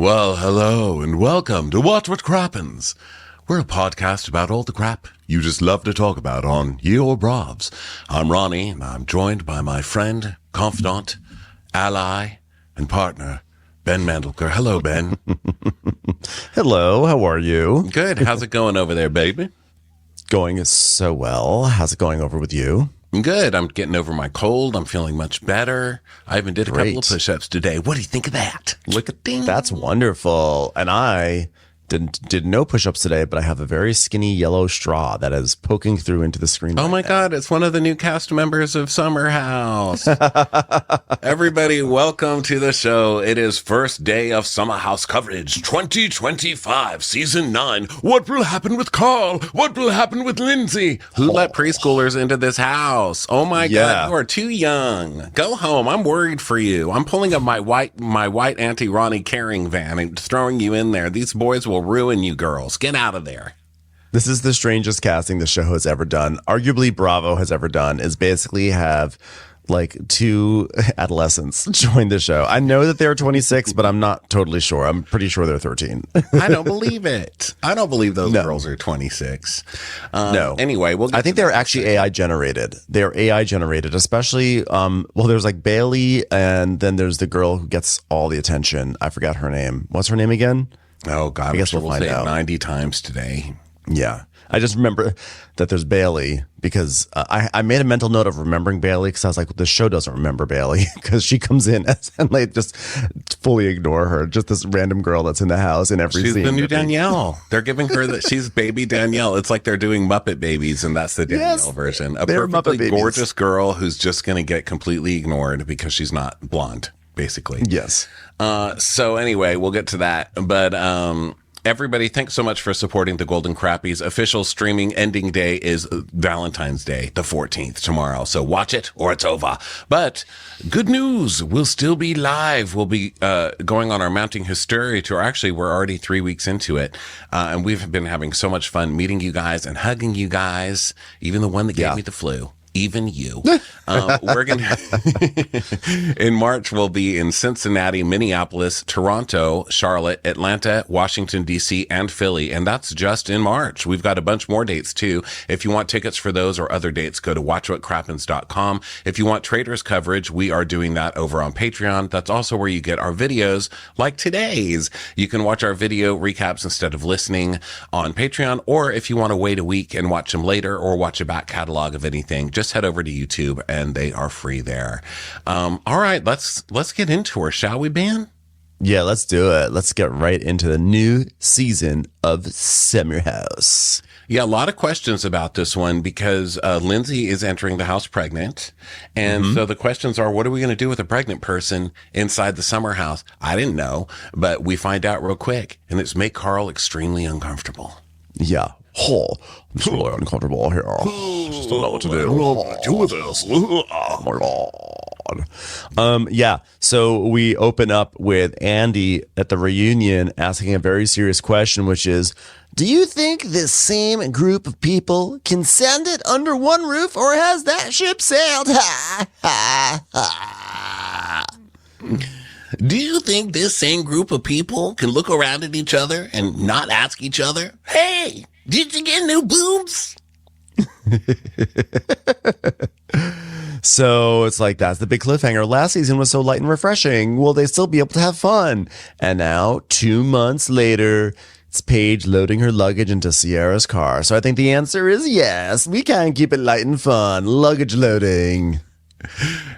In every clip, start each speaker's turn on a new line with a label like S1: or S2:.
S1: Well, hello and welcome to What Crappens. We're a podcast about all the crap you just love to talk about on your bravs. I'm Ronnie, and I'm joined by my friend, confidant, ally, and partner, Ben Mandelker. Hello, Ben.
S2: Hello, how are you?
S1: Good. How's it going over there, baby?
S2: Going so well. How's it going over with you?
S1: Good. I'm getting over my cold. I'm feeling much better. I even did a couple of push-ups today. What do you think of that? Look at ding.
S2: That's wonderful. And I did no push-ups today, but I have a very skinny yellow straw that is poking through into the screen.
S1: Oh my God, it's one of the new cast members of Summer House. Everybody, welcome to the show. It is first day of Summer House coverage, 2025, season 9. What will happen with Carl? What will happen with Lindsay? Who let preschoolers into this house? Oh my God, you are too young. Go home. I'm worried for you. I'm pulling up my white Auntie Ronnie carrying van and throwing you in there. These boys will ruin you girls. Get out of there.
S2: This is the strangest casting the show has ever done. Arguably Bravo has ever done, is basically have like two adolescents join the show. I know that they're 26, but I'm not totally sure. I'm pretty sure they're 13.
S1: I don't believe it. I don't believe those girls are 26.
S2: No.
S1: Anyway,
S2: I think they're actually AI generated. They're AI generated, especially, there's like Bailey, and then there's the girl who gets all the attention. I forgot her name. What's her name again?
S1: Oh, God.
S2: I guess we'll find
S1: say
S2: out.
S1: 90 times today.
S2: Yeah. I just remember that there's Bailey because I made a mental note of remembering Bailey because I was like, the show doesn't remember Bailey because she comes in and like just fully ignore her. Just this random girl that's in the house in every scene.
S1: She's the new Danielle. They're giving her that she's baby Danielle. It's like they're doing Muppet Babies, and that's the Danielle version. A perfectly gorgeous girl who's just going to get completely ignored because she's not blonde, basically.
S2: Yes.
S1: So anyway, we'll get to that. But everybody, thanks so much for supporting the Golden Crappies. Official streaming ending day is Valentine's Day, the 14th, tomorrow. So watch it or it's over. But good news, we'll still be live. We'll be going on our Mounting Hysteria tour. Actually, we're already 3 weeks into it. And we've been having so much fun meeting you guys and hugging you guys, even the one that gave me the flu. Even you. We're going to, in March, we'll be in Cincinnati, Minneapolis, Toronto, Charlotte, Atlanta, Washington, D.C., and Philly. And that's just in March. We've got a bunch more dates, too. If you want tickets for those or other dates, go to watchwhatcrappens.com. If you want traders coverage, we are doing that over on Patreon. That's also where you get our videos like today's. You can watch our video recaps instead of listening on Patreon. Or if you want to wait a week and watch them later or watch a back catalog of anything, just head over to YouTube and they are free there. All right, let's get into her, shall we, Ben?
S2: Yeah, let's do it. Let's get right into the new season of Summer House.
S1: Yeah, a lot of questions about this one because Lindsay is entering the house pregnant. And so the questions are, what are we going to do with a pregnant person inside the summer house? I didn't know, but we find out real quick. And it's make Carl extremely uncomfortable.
S2: Yeah. I'm just really uncomfortable here. Just don't know what to do.
S1: What do I do with this?
S2: Oh my God. Yeah. So we open up with Andy at the reunion asking a very serious question, which is, do you think this same group of people can send it under one roof, or has that ship sailed?
S1: Do you think this same group of people can look around at each other and not ask each other, hey, did you get new boobs?
S2: So it's like, that's the big cliffhanger. Last season was so light and refreshing. Will they still be able to have fun? And now, 2 months later, it's Paige loading her luggage into Sierra's car. So I think the answer is yes. We can keep it light and fun. Luggage loading.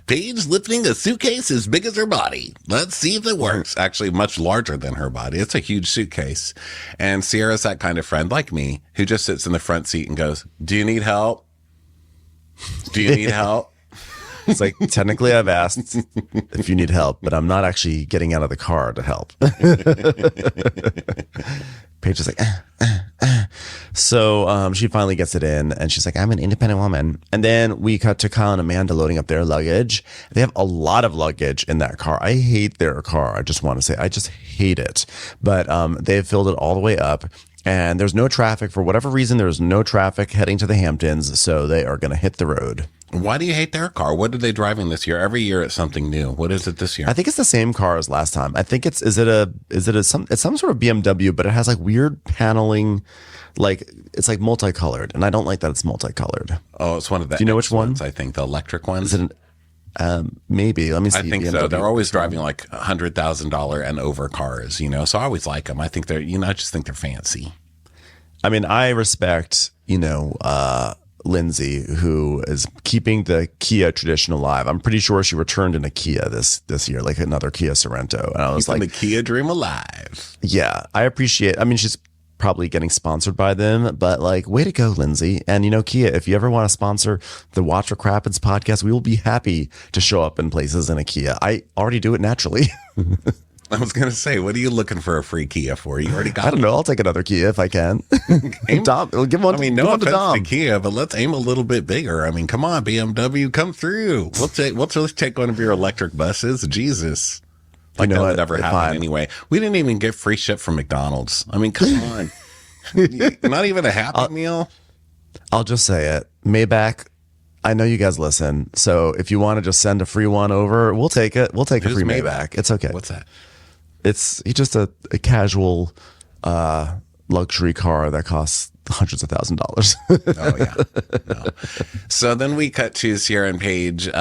S1: Paige lifting a suitcase as big as her body. Let's see if it works. Actually, much larger than her body. It's a huge suitcase. And Sierra's that kind of friend like me who just sits in the front seat and goes, do you need help? Do you need help?
S2: It's like, technically I've asked if you need help, but I'm not actually getting out of the car to help. Paige is like, So she finally gets it in, and she's like, I'm an independent woman. And then we cut to Kyle and Amanda loading up their luggage. They have a lot of luggage in that car. I hate their car. I just want to say, I just hate it. But they've filled it all the way up. And there's no traffic. For whatever reason, there's no traffic heading to the Hamptons. So they are going to hit the road.
S1: Why do you hate their car? What are they driving this year? Every year it's something new. What is it this year?
S2: I think it's the same car as last time. I think it's some sort of BMW, but it has like weird paneling, like it's like multicolored, and I don't like that it's multicolored.
S1: Oh, it's one of the.
S2: Do you know which
S1: ones?
S2: one?
S1: I think the electric ones.
S2: Is it? Maybe. Let me see.
S1: I think
S2: BMW.
S1: so. They're always driving like $100,000 and over cars, you know. So I always like them. I think they're, I just think they're fancy.
S2: I mean, I respect, Lindsay, who is keeping the Kia tradition alive. I'm pretty sure she returned in a Kia this year, like another Kia Sorento. And I was
S1: Keeping
S2: like,
S1: the Kia dream alive.
S2: yeah, I appreciate. I mean, she's probably getting sponsored by them, but like, way to go, Lindsay. And Kia, if you ever want to sponsor the Watch for Crappens podcast, we will be happy to show up in places in a Kia. I already do it naturally.
S1: I was going to say, what are you looking for a free Kia for? You already got
S2: I don't know. I'll take another Kia if I can. Dom, give one.
S1: I mean, no offense to Kia, but let's aim a little bit bigger. I mean, come on, BMW, come through. We'll just take one of your electric buses. Jesus. Like that would never happen anyway. We didn't even get free shit from McDonald's. I mean, come on. Not even a Happy Meal.
S2: I'll just say it. Maybach, I know you guys listen. So if you want to just send a free one over, we'll take it. We'll take a free Maybach. It's okay.
S1: What's that?
S2: It's just a casual luxury car that costs hundreds of $1,000s.
S1: Oh, yeah. No. So then we cut to Sierra and Paige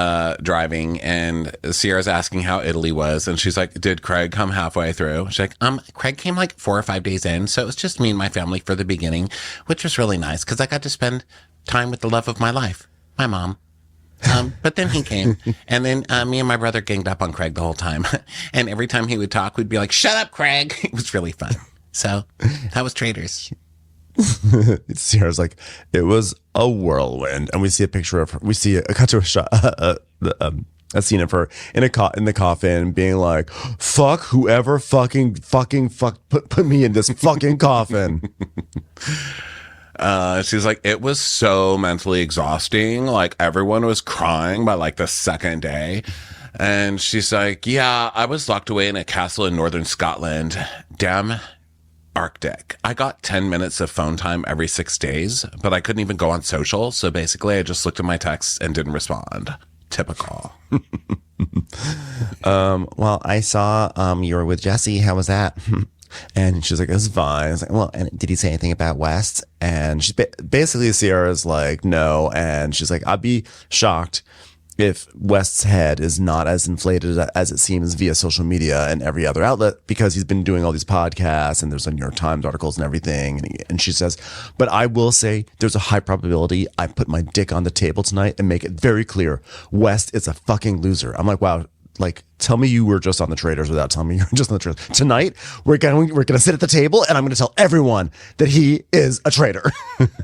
S1: driving, and Sierra's asking how Italy was. And she's like, did Craig come halfway through? She's like, Craig came like 4 or 5 days in. So it was just me and my family for the beginning, which was really nice because I got to spend time with the love of my life, my mom. But then he came, and then me and my brother ganged up on Craig the whole time. And every time he would talk, we'd be like, shut up, Craig. It was really fun. So that was Traitors.
S2: Sierra's like, it was a whirlwind. And we see a picture of her. We see a cut to a shot, a scene of her in the coffin being like, fuck whoever fucking put me in this fucking coffin.
S1: She's like, it was so mentally exhausting. Like everyone was crying by like the second day. And she's like, yeah, I was locked away in a castle in northern Scotland. Damn Arctic. I got 10 minutes of phone time every 6 days, but I couldn't even go on social. So basically I just looked at my texts and didn't respond. Typical.
S2: Well, I saw you were with Jesse. How was that? And she's like, it was fine. I was like, well, and did he say anything about West? And she's basically, Sierra's like, no. And she's like, I'd be shocked if West's head is not as inflated as it seems via social media and every other outlet, because he's been doing all these podcasts and there's New York Times articles and everything. And she says, but I will say there's a high probability I put my dick on the table tonight and make it very clear. West is a fucking loser. I'm like, wow. Like, tell me you were just on the Traitors without telling me you were just on the Traitors. Tonight, we're gonna sit at the table and I'm gonna tell everyone that he is a traitor.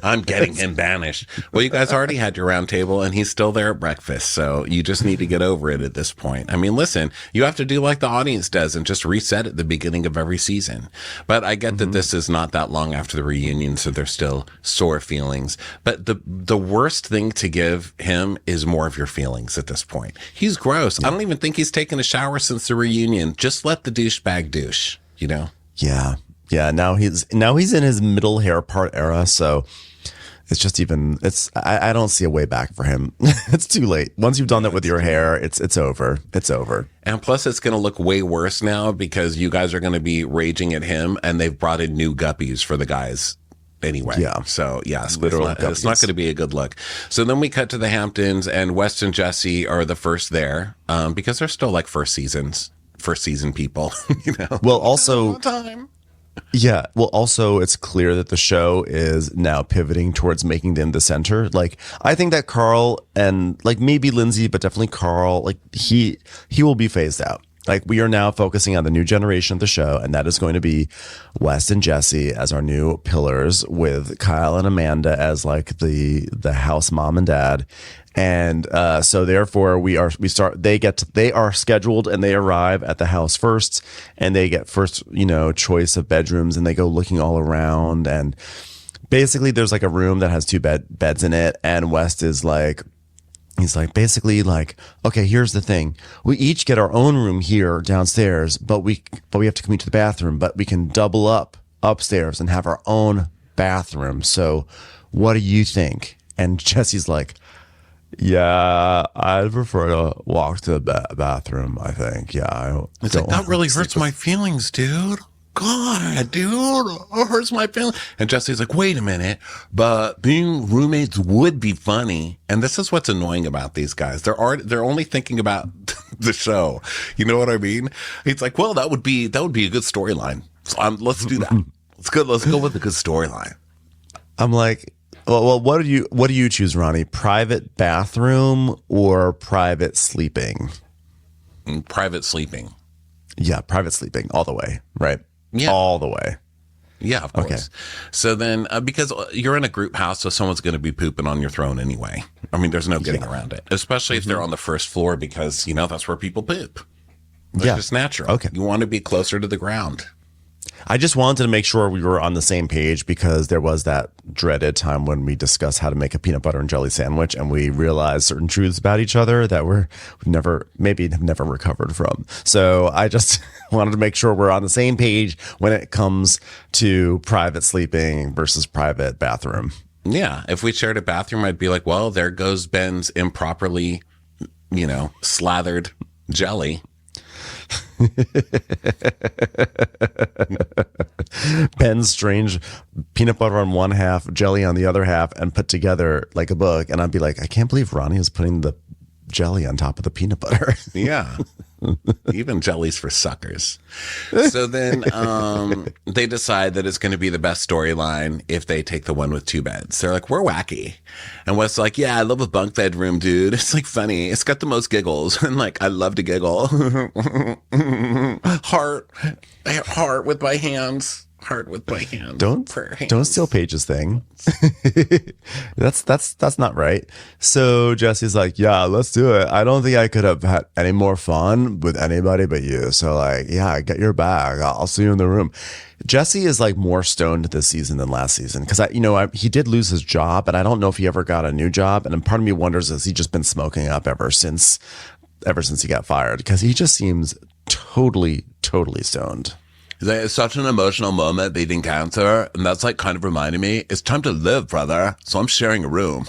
S1: I'm getting him banished. Well, you guys already had your round table and he's still there at breakfast. So you just need to get over it at this point. I mean, listen, you have to do like the audience does and just reset at the beginning of every season. But I get that this is not that long after the reunion, so there's still sore feelings. But the worst thing to give him is more of your feelings at this point. He's gross. I don't even think he's taken a shower since the reunion. Just let the douchebag douche, Yeah. Now he's in his middle hair part era, so I don't see a way back for him. It's too late. Once you've done that with your hair, it's over. It's over. And plus, it's going to look way worse now because you guys are going to be raging at him, and they've brought in new guppies for the guys. Anyway, yeah. So yes, it's not going to be a good look. So then we cut to the Hamptons, and West and Jesse are the first there because they're still like first season people.
S2: Well, also, yeah. Well, also, it's clear that the show is now pivoting towards making them the center. Like, I think that Carl and like maybe Lindsay, but definitely Carl, like he will be phased out. Like, we are now focusing on the new generation of the show, and that is going to be West and Jesse as our new pillars, with Kyle and Amanda as like the house mom and dad. And so therefore they are scheduled and they arrive at the house first, and they get first, choice of bedrooms, and they go looking all around, and basically there's like a room that has two beds in it, and West is like, he's like, basically like, okay, here's the thing. We each get our own room here downstairs, but we have to commute to the bathroom, but we can double up upstairs and have our own bathroom. So what do you think? And Jesse's like, Yeah, I'd prefer to walk to the bathroom, I think. Yeah.
S1: It's like, that really hurts my feelings, dude. God, dude, it hurts my feelings. And Jesse's like, wait a minute, but being roommates would be funny. And this is what's annoying about these guys. They're only thinking about the show. You know what I mean? He's like, well, that would be a good storyline. So let's do that. Let's go with a good storyline.
S2: I'm like, well, what do you choose, Ronnie? Private bathroom or private sleeping?
S1: Private sleeping.
S2: Yeah, private sleeping all the way, right?
S1: Yeah.
S2: All the way.
S1: Yeah, of course. Okay. So then, because you're in a group house, so someone's going to be pooping on your throne anyway. I mean, there's no getting around it, especially if they're on the first floor, because, that's where people poop. It's just natural.
S2: Okay.
S1: You want to be closer to the ground.
S2: I just wanted to make sure we were on the same page, because there was that dreaded time when we discussed how to make a peanut butter and jelly sandwich, and we realized certain truths about each other that we've never recovered from. So I just wanted to make sure we're on the same page when it comes to private sleeping versus private bathroom.
S1: Yeah. If we shared a bathroom, I'd be like, well, there goes Ben's improperly, slathered jelly.
S2: Ben's strange peanut butter on one half, jelly on the other half, and put together like a book. And I'd be like, I can't believe Ronnie is putting the jelly on top of the peanut butter.
S1: Yeah. Even jellies for suckers. So then they decide that it's going to be the best storyline if they take the one with two beds. They're like, we're wacky. And Wes like, yeah, I love a bunk bedroom, dude. It's like funny. It's got the most giggles. And like, I love to giggle. Heart with my hands. Heart with my hands.
S2: Don't steal Paige's thing. That's not right. So Jesse's like, yeah, let's do it. I don't think I could have had any more fun with anybody but you. So like, yeah, get your bag. I'll see you in the room. Jesse is like more stoned this season than last season, because he did lose his job, and I don't know if he ever got a new job. And part of me wonders, has he just been smoking up ever since he got fired? Because he just seems totally stoned.
S1: It's such an emotional moment beating cancer. And that's like kind of reminding me, it's time to live, brother. So I'm sharing a room.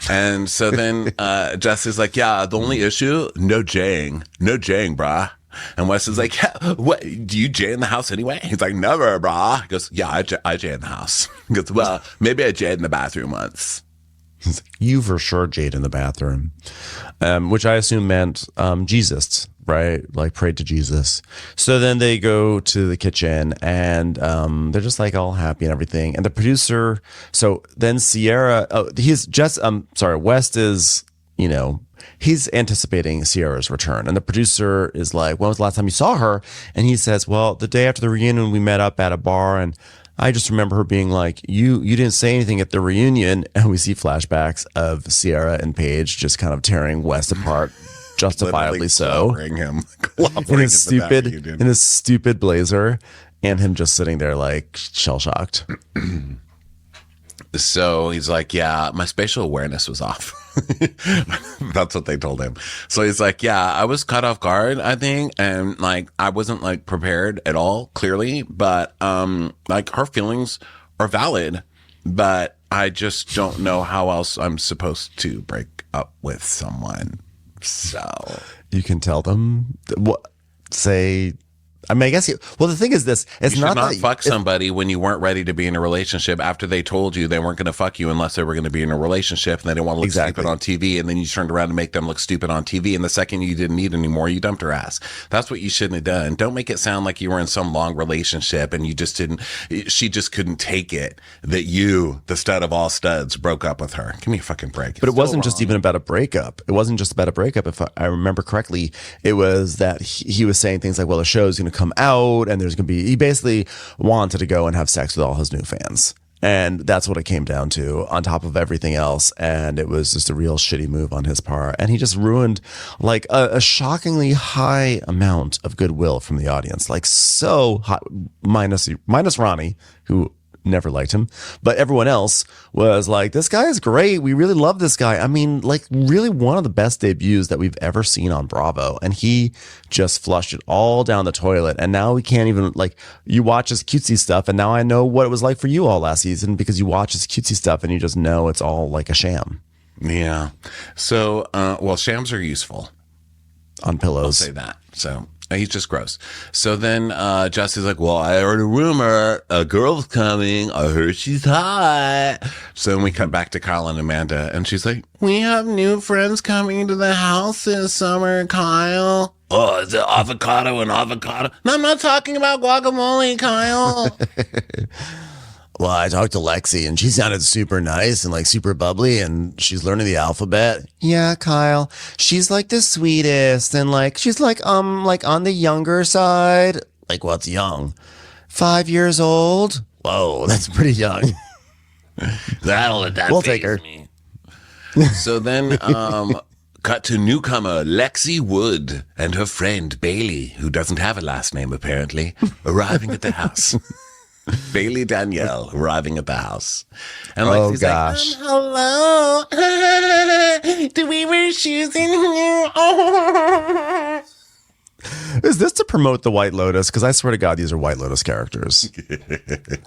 S1: And so then Jesse's like, yeah, the only issue, no jaying, brah. And Wes is like, yeah, what, do you jay in the house anyway? He's like, never, brah. He goes, yeah, I jay in the house. He goes, well, maybe I jayed in the bathroom once.
S2: He's like, you for sure jayed in the bathroom, which I assume meant Jesus, right? Like prayed to Jesus. So then they go to the kitchen, and they're just like all happy and everything. And the producer, so then Sierra, West is, he's anticipating Sierra's return. And the producer is like, when was the last time you saw her? And he says, well, the day after the reunion, we met up at a bar, and I just remember her being like, you didn't say anything at the reunion. And we see flashbacks of Sierra and Paige just kind of tearing West apart, justifiably so.
S1: Him.
S2: In his stupid blazer, and him just sitting there like shell-shocked.
S1: So he's like, yeah, my spatial awareness was off. That's what they told him. So he's like, yeah, I was caught off guard, I think. And like, I wasn't like prepared at all, clearly. But like, her feelings are valid. But I just don't know how else I'm supposed to break up with someone. So
S2: you can tell them I guess the thing is this. It's
S1: you should not
S2: that
S1: fuck somebody when you weren't ready to be in a relationship after they told you they weren't going to fuck you unless they were going to be in a relationship, and they didn't want to look stupid on TV, and then you turned around to make them look stupid on TV, and the second you didn't need anymore, you dumped her ass. That's what you shouldn't have done. Don't make it sound like you were in some long relationship and she just couldn't take it that you, the stud of all studs, broke up with her. Give me a fucking break.
S2: But it wasn't just even about a breakup. It wasn't just about a breakup. If I remember correctly, it was that he was saying things like, well, the show's going to come out, and there's going to be, he basically wanted to go and have sex with all his new fans. And that's what it came down to, on top of everything else. And it was just a real shitty move on his part. And he just ruined like a shockingly high amount of goodwill from the audience. Like so high, minus Ronnie, who never liked him, but everyone else was like, this guy is great. We really love this guy. I mean, like really one of the best debuts that we've ever seen on Bravo. And he just flushed it all down the toilet. And now we can't even, like, you watch his cutesy stuff. And now I know what it was like for you all last season, because you watch his cutesy stuff and you just know it's all like a sham.
S1: Yeah. So, well, shams are useful.
S2: On
S1: I'll
S2: pillows.
S1: say that. So he's just gross. So then Jesse's like, well, I heard a rumor. A girl's coming. I heard she's hot. So then we cut back to Kyle and Amanda, and she's like, we have new friends coming to the house this summer, Kyle. Oh, is it avocado and avocado? No, I'm not talking about guacamole, Kyle.
S2: Well, I talked to Lexi and she sounded super nice and like super bubbly and she's learning the alphabet. Yeah, Kyle. She's like the sweetest and like she's like on the younger side. Like what's young? 5 years old? Whoa, that's pretty young.
S1: We'll
S2: take her.
S1: Me. So then cut to newcomer Lexi Wood and her friend Bailey, who doesn't have a last name apparently, arriving at the house. Bailey Danielle arriving at the house. And Lexi's
S2: gosh.
S1: like, hello. Do we wear shoes in here?
S2: Is this to promote the White Lotus? Because I swear to God, these are White Lotus characters.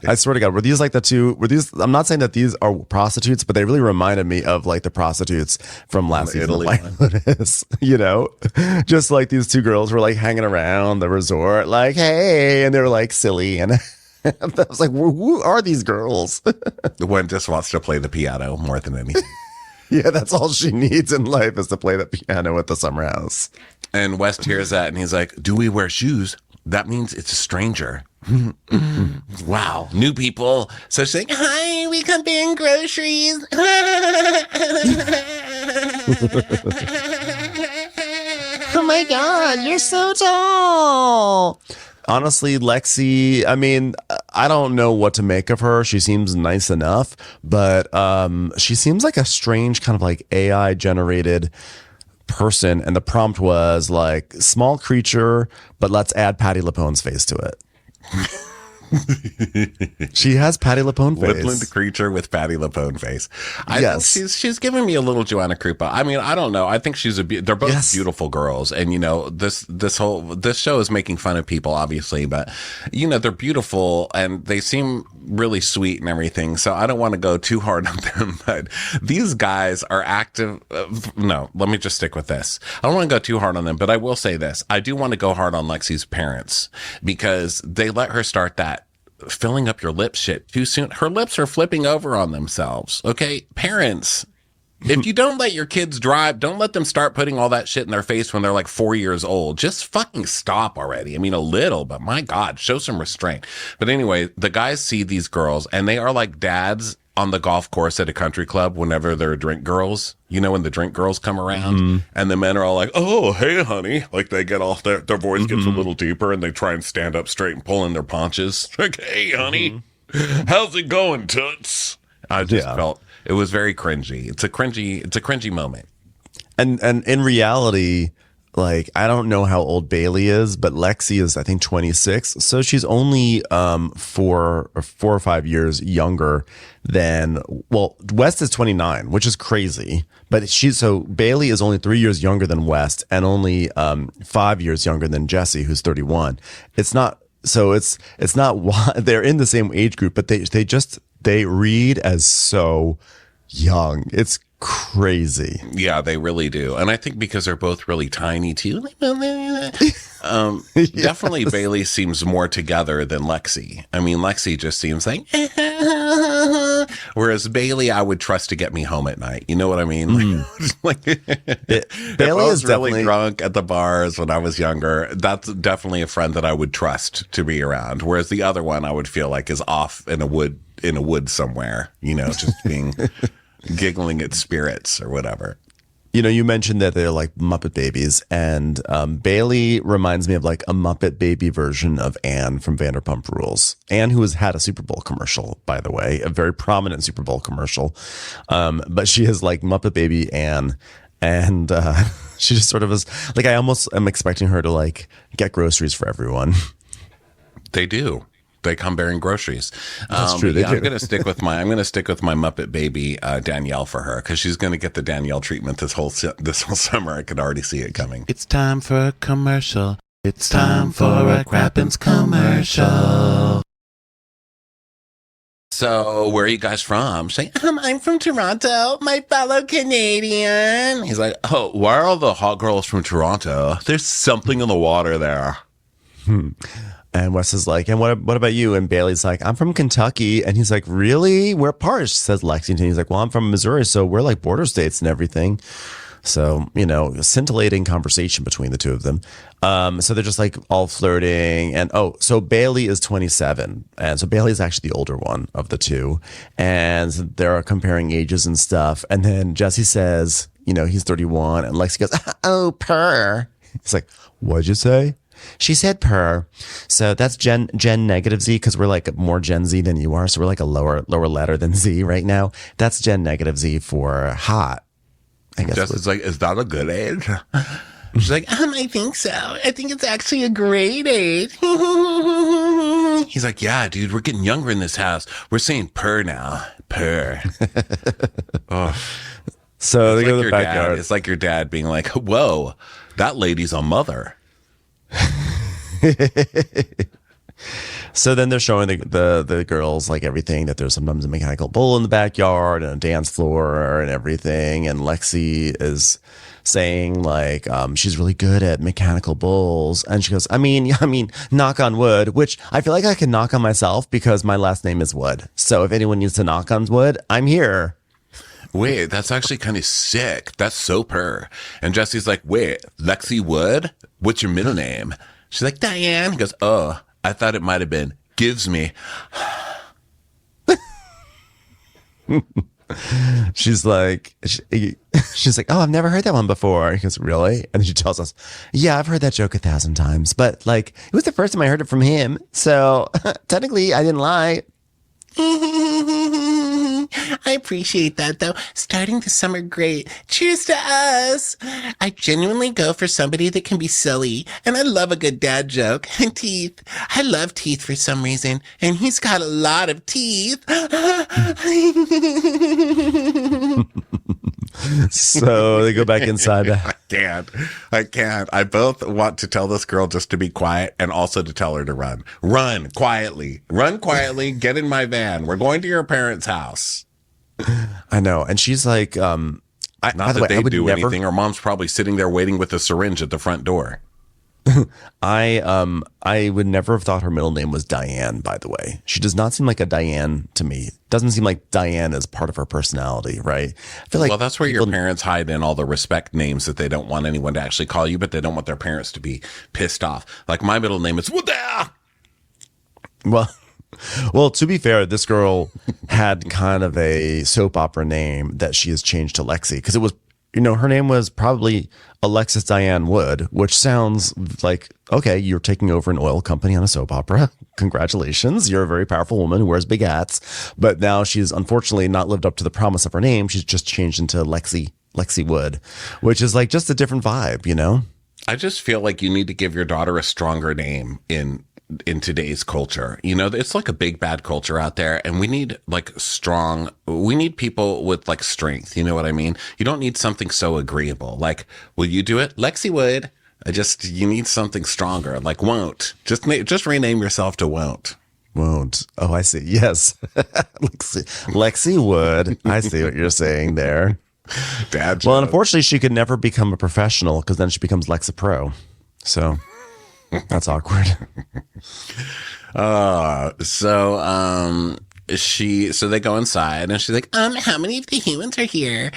S2: I swear to God, were these like the two? Were these? I'm not saying that these are prostitutes, but they really reminded me of like the prostitutes from last season of White Lotus. You know, just like these two girls were like hanging around the resort, like hey, and they were like silly, and I was like, who are these girls?
S1: The one just wants to play the piano more than anything.
S2: Yeah, that's all she needs in life is to play the piano at the summer house.
S1: And West hears that and he's like, do we wear shoes? That means it's a stranger. Wow. New people. So she's like, hi, we come in groceries.
S2: Oh my God, you're so tall. Honestly, Lexi, I mean, I don't know what to make of her. She seems nice enough, but she seems like a strange kind of like AI generated person. And the prompt was like small creature, but let's add Patti LuPone's face to it. She has Patti LuPone face.
S1: Woodland creature with Patti LuPone face.
S2: Yes.
S1: Think she's giving me a little Joanna Krupa. I mean, I don't know. I think she's they're both beautiful girls, and you know this show is making fun of people, obviously, but you know they're beautiful and they seem really sweet and everything. So I don't want to go too hard on them, but these guys are active. No, let me just stick with this. I don't want to go too hard on them, but I will say this: I do want to go hard on Lexi's parents because they let her start that filling up your lips shit too soon. Her lips are flipping over on themselves. Okay, parents, if you don't let your kids drive, don't let them start putting all that shit in their face when they're like 4 years old. Just fucking stop already. I mean, a little, but my God, show some restraint. But anyway, the guys see these girls and they are like dads on the golf course at a country club whenever there are drink girls. You know, when the drink girls come around and the men are all like, oh, hey, honey. Like they get off their voice gets a little deeper and they try and stand up straight and pull in their paunches. Like, hey, honey, how's it going, toots? I just felt it was very cringy. It's a cringy moment.
S2: And in reality, like, I don't know how old Bailey is, but Lexi is, I think, 26. So she's only 4 or 5 years younger than, well, West is 29, which is crazy. But so Bailey is only 3 years younger than West and only 5 years younger than Jesse, who's 31. It's not why they're in the same age group, but they read as so young. It's crazy.
S1: Yeah, they really do. And I think because they're both really tiny too. Definitely Bailey seems more together than Lexi. I mean, Lexi just seems like whereas Bailey I would trust to get me home at night. You know what I mean? Like Bailey is really definitely drunk at the bars when I was younger. That's definitely a friend that I would trust to be around. Whereas the other one I would feel like is off in a wood somewhere, you know, just being giggling at spirits or whatever.
S2: You know, you mentioned that they're like Muppet babies, and Bailey reminds me of like a Muppet baby version of Anne from Vanderpump Rules. Anne, who has had a Super Bowl commercial, by the way, a very prominent Super Bowl commercial. But she is like Muppet baby Anne, and she just sort of is like, I almost am expecting her to like get groceries for everyone.
S1: They do. They come bearing groceries.
S2: That's true. They do.
S1: I'm going to stick with my Muppet baby Danielle for her because she's going to get the Danielle treatment this whole summer. I could already see it coming. It's time for a commercial. It's time for a Crappens commercial. So where are you guys from? She's like, I'm from Toronto, my fellow Canadian. He's like, oh, why are all the hot girls from Toronto? There's something in the water there.
S2: And Wes is like, and what about you? And Bailey's like, I'm from Kentucky. And he's like, really? Where part? She says Lexington. He's like, well, I'm from Missouri, so we're like border states and everything. So, a scintillating conversation between the two of them. So they're just like all flirting. And so Bailey is 27. And so Bailey is actually the older one of the two. And they're comparing ages and stuff. And then Jesse says, he's 31. And Lexi goes, oh, purr. He's like, what'd you say? She said purr. So that's Gen negative Z, because we're like more Gen Z than you are. So we're like a lower letter than Z right now. That's Gen negative Z for hot. I guess
S1: Justin's like, is that a good age? She's like, I think so. I think it's actually a great age. He's like, yeah, dude, we're getting younger in this house. We're saying purr now. Purr. Oh.
S2: So they
S1: it's
S2: go
S1: like
S2: to the backyard.
S1: It's like your dad being like, whoa, that lady's a mother.
S2: So then they're showing the girls like everything, that there's sometimes a mechanical bull in the backyard and a dance floor and everything. And Lexi is saying like she's really good at mechanical bulls. And she goes, I mean, knock on wood, which I feel like I can knock on myself because my last name is Wood. So if anyone needs to knock on wood, I'm here.
S1: Wait, that's actually kind of sick. That's so purr. And Jesse's like, wait, Lexi Wood? What's your middle name? She's like, Diane. He goes, oh, I thought it might have been Gives Me.
S2: She's like, oh, I've never heard that one before. He goes, really? And then she tells us, yeah, I've heard that joke 1,000 times, but like, it was the first time I heard it from him. So technically I didn't lie.
S3: I appreciate that, though. Starting the summer great. Cheers to us. I genuinely go for somebody that can be silly, and I love a good dad joke. And teeth. I love teeth for some reason, and he's got a lot of teeth.
S2: So they go back inside.
S1: I can't. I both want to tell this girl just to be quiet and also to tell her to run. Run quietly. Get in my van. We're going to your parents' house.
S2: I know. And she's like,
S1: not that they do anything. Her mom's probably sitting there waiting with a syringe at the front door.
S2: I would never have thought her middle name was Diane, by the way. She does not seem like a Diane to me. Doesn't seem like Diane is part of her personality, right? I feel like
S1: well, that's where your parents hide in all the respect names that they don't want anyone to actually call you, but they don't want their parents to be pissed off. Like my middle name is Wada.
S2: Well, to be fair, this girl had kind of a soap opera name that she has changed to Lexi, because it was, her name was probably Alexis Diane Wood, which sounds like, okay, you're taking over an oil company on a soap opera. Congratulations. You're a very powerful woman who wears big hats. But now she's unfortunately not lived up to the promise of her name. She's just changed into Lexi Wood, which is like just a different vibe,
S1: I just feel like you need to give your daughter a stronger name in today's culture. It's like a big bad culture out there, and we need we need people with like strength. You know what I mean? You don't need something so agreeable. Like, will you do it? Lexi would. You need something stronger. Like won't. Just rename yourself to won't.
S2: Won't. Oh, I see. Yes. Lexi would. I see what you're saying there.
S1: Dad.
S2: Well, unfortunately, she could never become a professional because then she becomes Lexa Pro. So that's awkward.
S1: So they go inside and she's like,
S3: How many of the humans are here?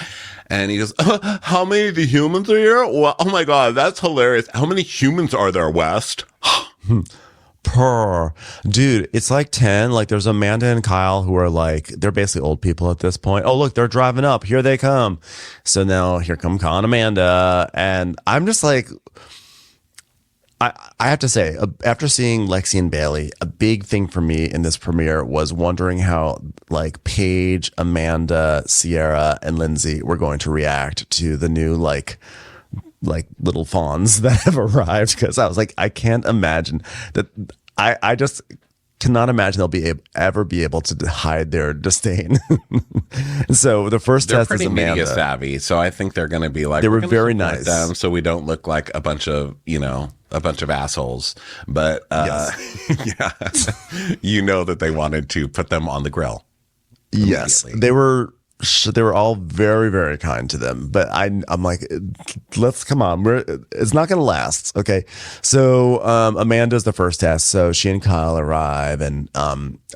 S1: And he goes, how many of the humans are here? Well, oh my God, that's hilarious. How many humans are there, West?
S2: Dude, it's like 10. Like there's Amanda and Kyle who are like, they're basically old people at this point. Oh, look, they're driving up. Here they come. So now here come Kyle and Amanda. And I'm just like, I have to say, after seeing Lexi and Bailey, a big thing for me in this premiere was wondering how like Paige, Amanda, Sierra, and Lindsay were going to react to the new like little fawns that have arrived. Because I was like, I can't imagine that. I just cannot imagine they'll ever be able to hide their disdain. And so the first
S1: they're
S2: test
S1: pretty
S2: is Amanda.
S1: Media savvy, so I think they're going to be like,
S2: they were very nice,
S1: them, so we don't look like a bunch of assholes. But
S2: yes.
S1: yeah, that they wanted to put them on the grill.
S2: Yes,
S1: immediately.
S2: they were all very, very kind to them, but I'm like, let's come on, it's not going to last. Okay. So, Amanda's the first test. So she and Kyle arrive, and,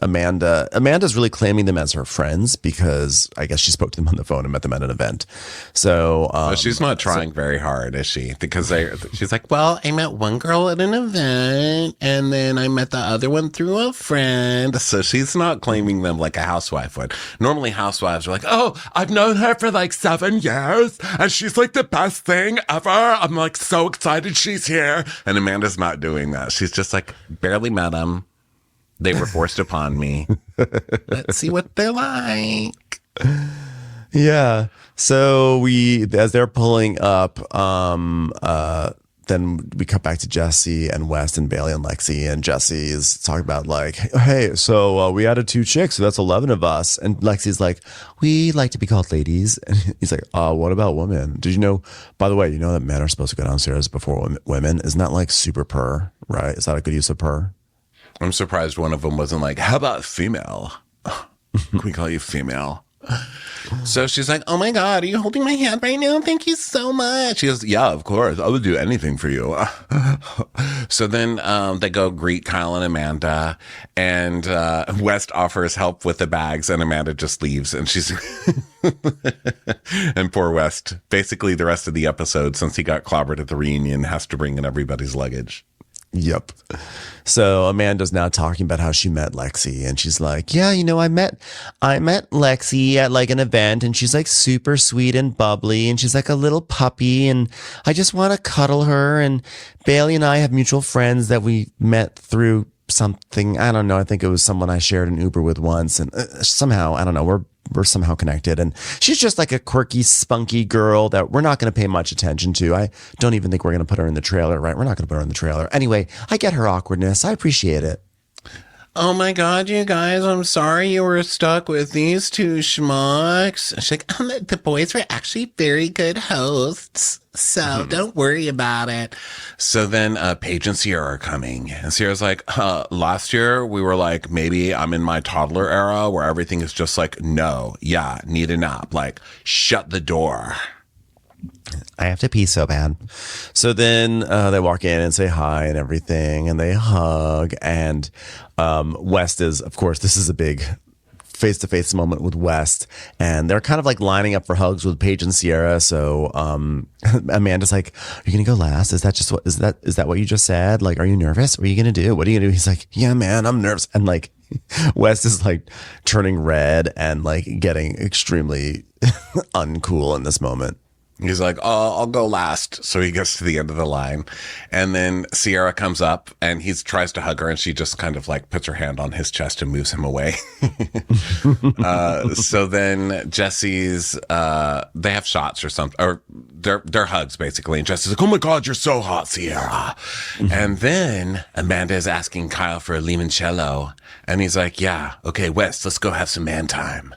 S2: Amanda's really claiming them as her friends because I guess she spoke to them on the phone and met them at an event. So,
S1: But she's not trying very hard, is she? Because she's like,
S3: Well, I met one girl at an event, and then I met the other one through a friend.
S1: so she's not claiming them like a housewife would. Normally housewives are like, oh, I've known her for like 7 years and she's like the best thing ever. I'm like so excited she's here. And Amanda's not doing that. She's just like, barely met them. They were forced upon me.
S3: Let's see what they're like.
S2: yeah. So as they're pulling up, then we cut back to Jesse and West and Bailey and Lexi, and Jesse is talking about like, hey, so we added 2 chicks, so that's 11 of us. And Lexi's like, we like to be called ladies. And he's like, what about women? Did you know, by the way, you know that men are supposed to go downstairs before women? Isn't that like super purr, right? Is that a good use of purr?
S1: I'm surprised one of them wasn't like, how about female? Can we call you female? So she's like, oh my God, are you holding my hand right now? Thank you so much. She goes, yeah, of course. I would do anything for you. So then they go greet Kyle and Amanda, and West offers help with the bags, and Amanda just leaves. And she's, and poor West, basically the rest of the episode, since he got clobbered at the reunion, has to bring in everybody's luggage.
S2: Yep. So Amanda's now talking about how she met Lexi, and she's like, yeah, you know, I met Lexi at like an event, and she's like super sweet and bubbly, and she's like a little puppy, and I just want to cuddle her. And Bailey and I have mutual friends that we met through something. I don't know. I think it was someone I shared an Uber with once, and somehow, I don't know, we're somehow connected. And she's just like a quirky, spunky girl that we're not going to pay much attention to. I don't even think we're going to put her in the trailer, right? We're not going to put her in the trailer. Anyway, I get her awkwardness. I appreciate it.
S3: Oh my God, you guys, I'm sorry you were stuck with these 2 schmucks. She's like, the boys were actually very good hosts, so don't worry about it.
S1: So then Paige and Sierra are coming. And Sierra's like, last year we were like, maybe I'm in my toddler era where everything is just like, no, yeah, need a nap. Like, shut the door.
S2: I have to pee so bad. So then they walk in and say hi and everything, and they hug. And West is, of course, this is a big face-to-face moment with West, and they're kind of like lining up for hugs with Paige and Sierra. So Amanda's like, are you gonna go last? Is that what you just said? Like, are you nervous? What are you gonna do? What are you gonna do? He's like, yeah, man, I'm nervous. And like West is like turning red and like getting extremely uncool in this moment.
S1: He's like, oh, I'll go last. So he gets to the end of the line. And then Sierra comes up and he tries to hug her, and she just kind of like puts her hand on his chest and moves him away. So then Jesse's, they have shots or something, or they're hugs basically. And Jesse's like, oh my God, you're so hot, Sierra. And then Amanda is asking Kyle for a limoncello. And he's like, yeah, okay, Wes, let's go have some man time.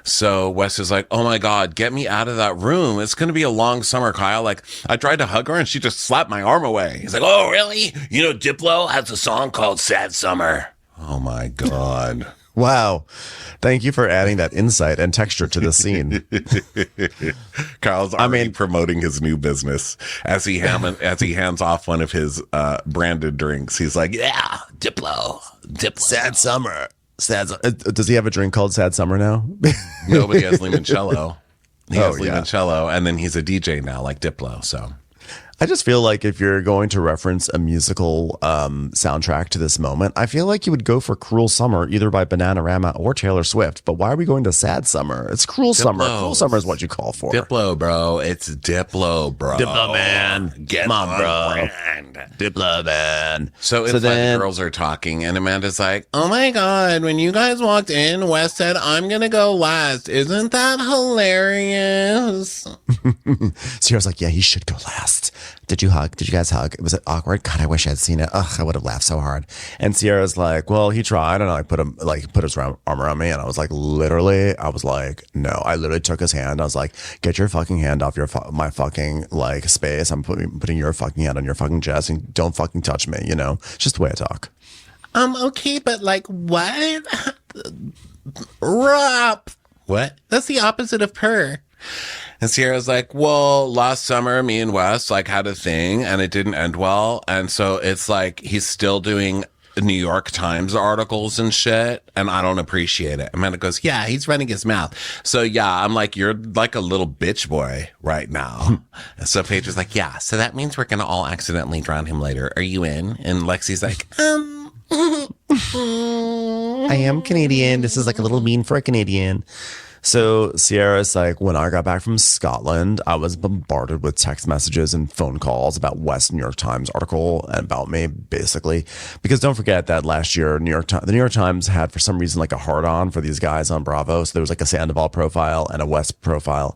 S1: So Wes is like, oh my God, get me out of that room. It's going to be a long summer, Kyle. Like, I tried to hug her and she just slapped my arm away. He's like, oh, really? You know, Diplo has a song called Sad Summer. Oh my God.
S2: Wow. Thank you for adding that insight and texture to the scene.
S1: Kyle's already promoting his new business as he hands off one of his branded drinks. He's like, yeah, Diplo.
S2: Sad Summer. Does he have a drink called Sad Summer now?
S1: Nobody has limoncello. He has limoncello, and then he's a DJ now, like Diplo. So
S2: I just feel like if you're going to reference a musical soundtrack to this moment, I feel like you would go for Cruel Summer, either by Bananarama or Taylor Swift. But why are we going to Sad Summer? It's Cruel Summer. Cruel Summer is what you call for.
S1: Diplo, bro. It's Diplo, bro.
S2: Diplo, man.
S1: Get
S2: on, bro.
S1: Brand.
S2: Diplo, man.
S1: So inside the girls are talking, and Amanda's like,
S3: oh my God, when you guys walked in, Wes said, I'm going to go last. Isn't that hilarious?
S2: Sierra's like, yeah, he should go last. Did you hug? Did you guys hug? Was it awkward? God, I wish I'd seen it. Ugh, I would have laughed so hard. And Sierra's like, well, he tried, and I put his arm around me, and I was like, no. I literally took his hand. I was like, get your fucking hand off my fucking like space. I'm putting your fucking hand on your fucking chest, and don't fucking touch me. You know, it's just the way I talk.
S3: Okay, but like, what? Rop.
S1: What?
S3: That's the opposite of purr.
S1: And Sierra's like, well, last summer, me and Wes like had a thing and it didn't end well. And so it's like he's still doing New York Times articles and shit. And I don't appreciate it. Amanda goes, yeah, he's running his mouth. So yeah, I'm like, you're like a little bitch boy right now. And so Paige was like, yeah, so that means we're going to all accidentally drown him later. Are you in? And Lexi's like,
S2: I am Canadian. This is like a little mean for a Canadian. So Sierra's like, when I got back from Scotland, I was bombarded with text messages and phone calls about West New York Times article and about me, basically. Because don't forget that last year, the New York Times had, for some reason, like a hard-on for these guys on Bravo. So there was like a Sandoval profile and a West profile.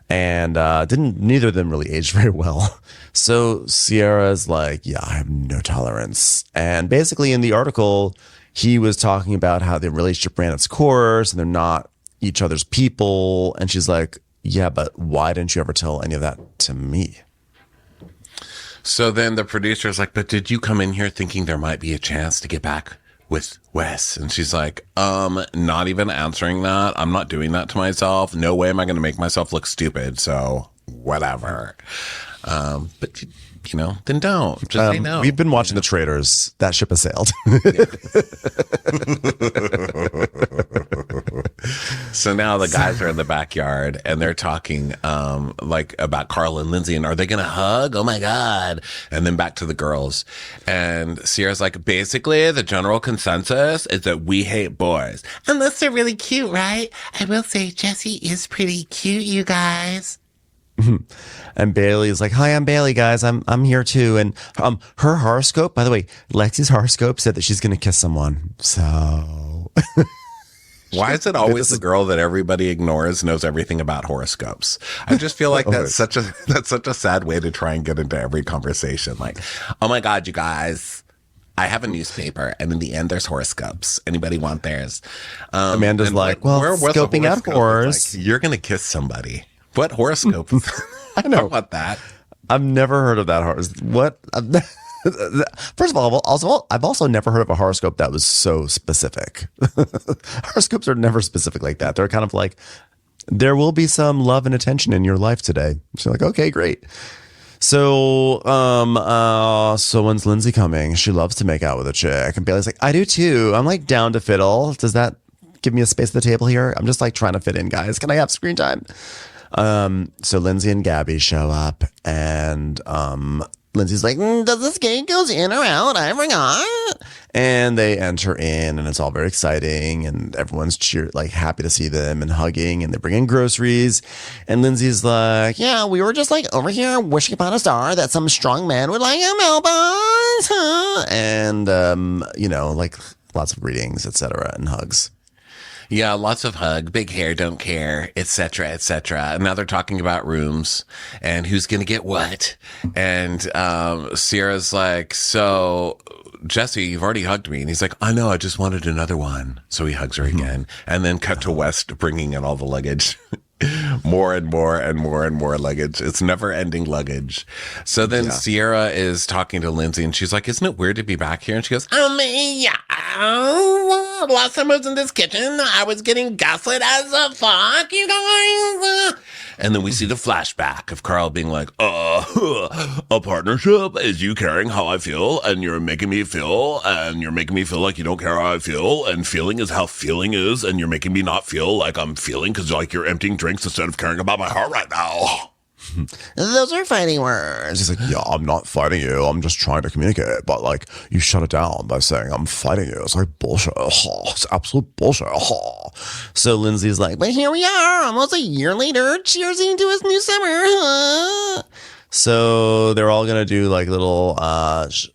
S2: And neither of them really aged very well. So Sierra's like, yeah, I have no tolerance. And basically in the article, he was talking about how the relationship ran its course and they're not each other's people. And she's like, yeah, but why didn't you ever tell any of that to me?
S1: so then the producer's like, but did you come in here thinking there might be a chance to get back with Wes? And she's like, not even answering that. I'm not doing that to myself. No way am I going to make myself look stupid. So whatever. But you know, then don't just say no.
S2: We've been watching The Traitors. That ship has sailed.
S1: So now the guys are in the backyard and they're talking like about Carl and Lindsay and are they gonna hug? Oh my God. And then back to the girls. And Sierra's like, basically the general consensus is that we hate boys.
S3: Unless they're really cute, right? I will say Jessie is pretty cute, you guys.
S2: And Bailey is like, hi, I'm Bailey, guys. I'm here too. And her horoscope, by the way, Lexi's horoscope said that she's gonna kiss someone. So
S1: Why is it always the girl that everybody ignores knows everything about horoscopes? I just feel like that's such a sad way to try and get into every conversation. Like, oh my God, you guys, I have a newspaper, and in the end, there's horoscopes. Anybody want theirs?
S2: Amanda's like, well, scoping up horrors.
S1: Like, you're gonna kiss somebody. What horoscope?
S2: I know.
S1: I want that.
S2: I've never heard of that horoscope. What? First of all, I've also never heard of a horoscope that was so specific. Horoscopes are never specific like that. They're kind of like, there will be some love and attention in your life today. So like, okay, great. So, so when's Lindsay coming? She loves to make out with a chick. And Bailey's like, I do too. I'm like down to fiddle. Does that give me a space at the table here? I'm just like trying to fit in, guys. Can I have screen time? So Lindsay and Gabby show up and, Lindsay's like, does this gate goes in or out? I forgot. And they enter in and it's all very exciting and everyone's happy to see them and hugging and they bring in groceries. And Lindsay's like, yeah, we were just like over here wishing upon a star that some strong man would like help us. And, like lots of greetings, etc. and hugs.
S1: Yeah, lots of hug, big hair, don't care, etc., etc. And now they're talking about rooms and who's going to get what. And Sierra's like, so Jesse, you've already hugged me. And he's like, I know, I just wanted another one. So he hugs her again. And then cut to West bringing in all the luggage. More and more and more and more luggage. It's never ending luggage. So then Sierra is talking to Lindsay and she's like, isn't it weird to be back here? And she goes,
S3: Yeah. Last time I was in this kitchen, I was getting gaslit as a fuck, you guys.
S1: And then we see the flashback of Carl being like, a partnership is you caring how I feel and you're making me feel like you don't care how I feel and feeling is how feeling is and you're making me not feel like I'm feeling because like you're emptying drinks instead of caring about my heart right now.
S3: Those are fighting words.
S2: He's like, yeah, I'm not fighting you. I'm just trying to communicate. But like, you shut it down by saying I'm fighting you. It's like bullshit. It's absolute bullshit. So Lindsay's like, but here we are, almost a year later, cheersing to his new summer. So they're all going to do like little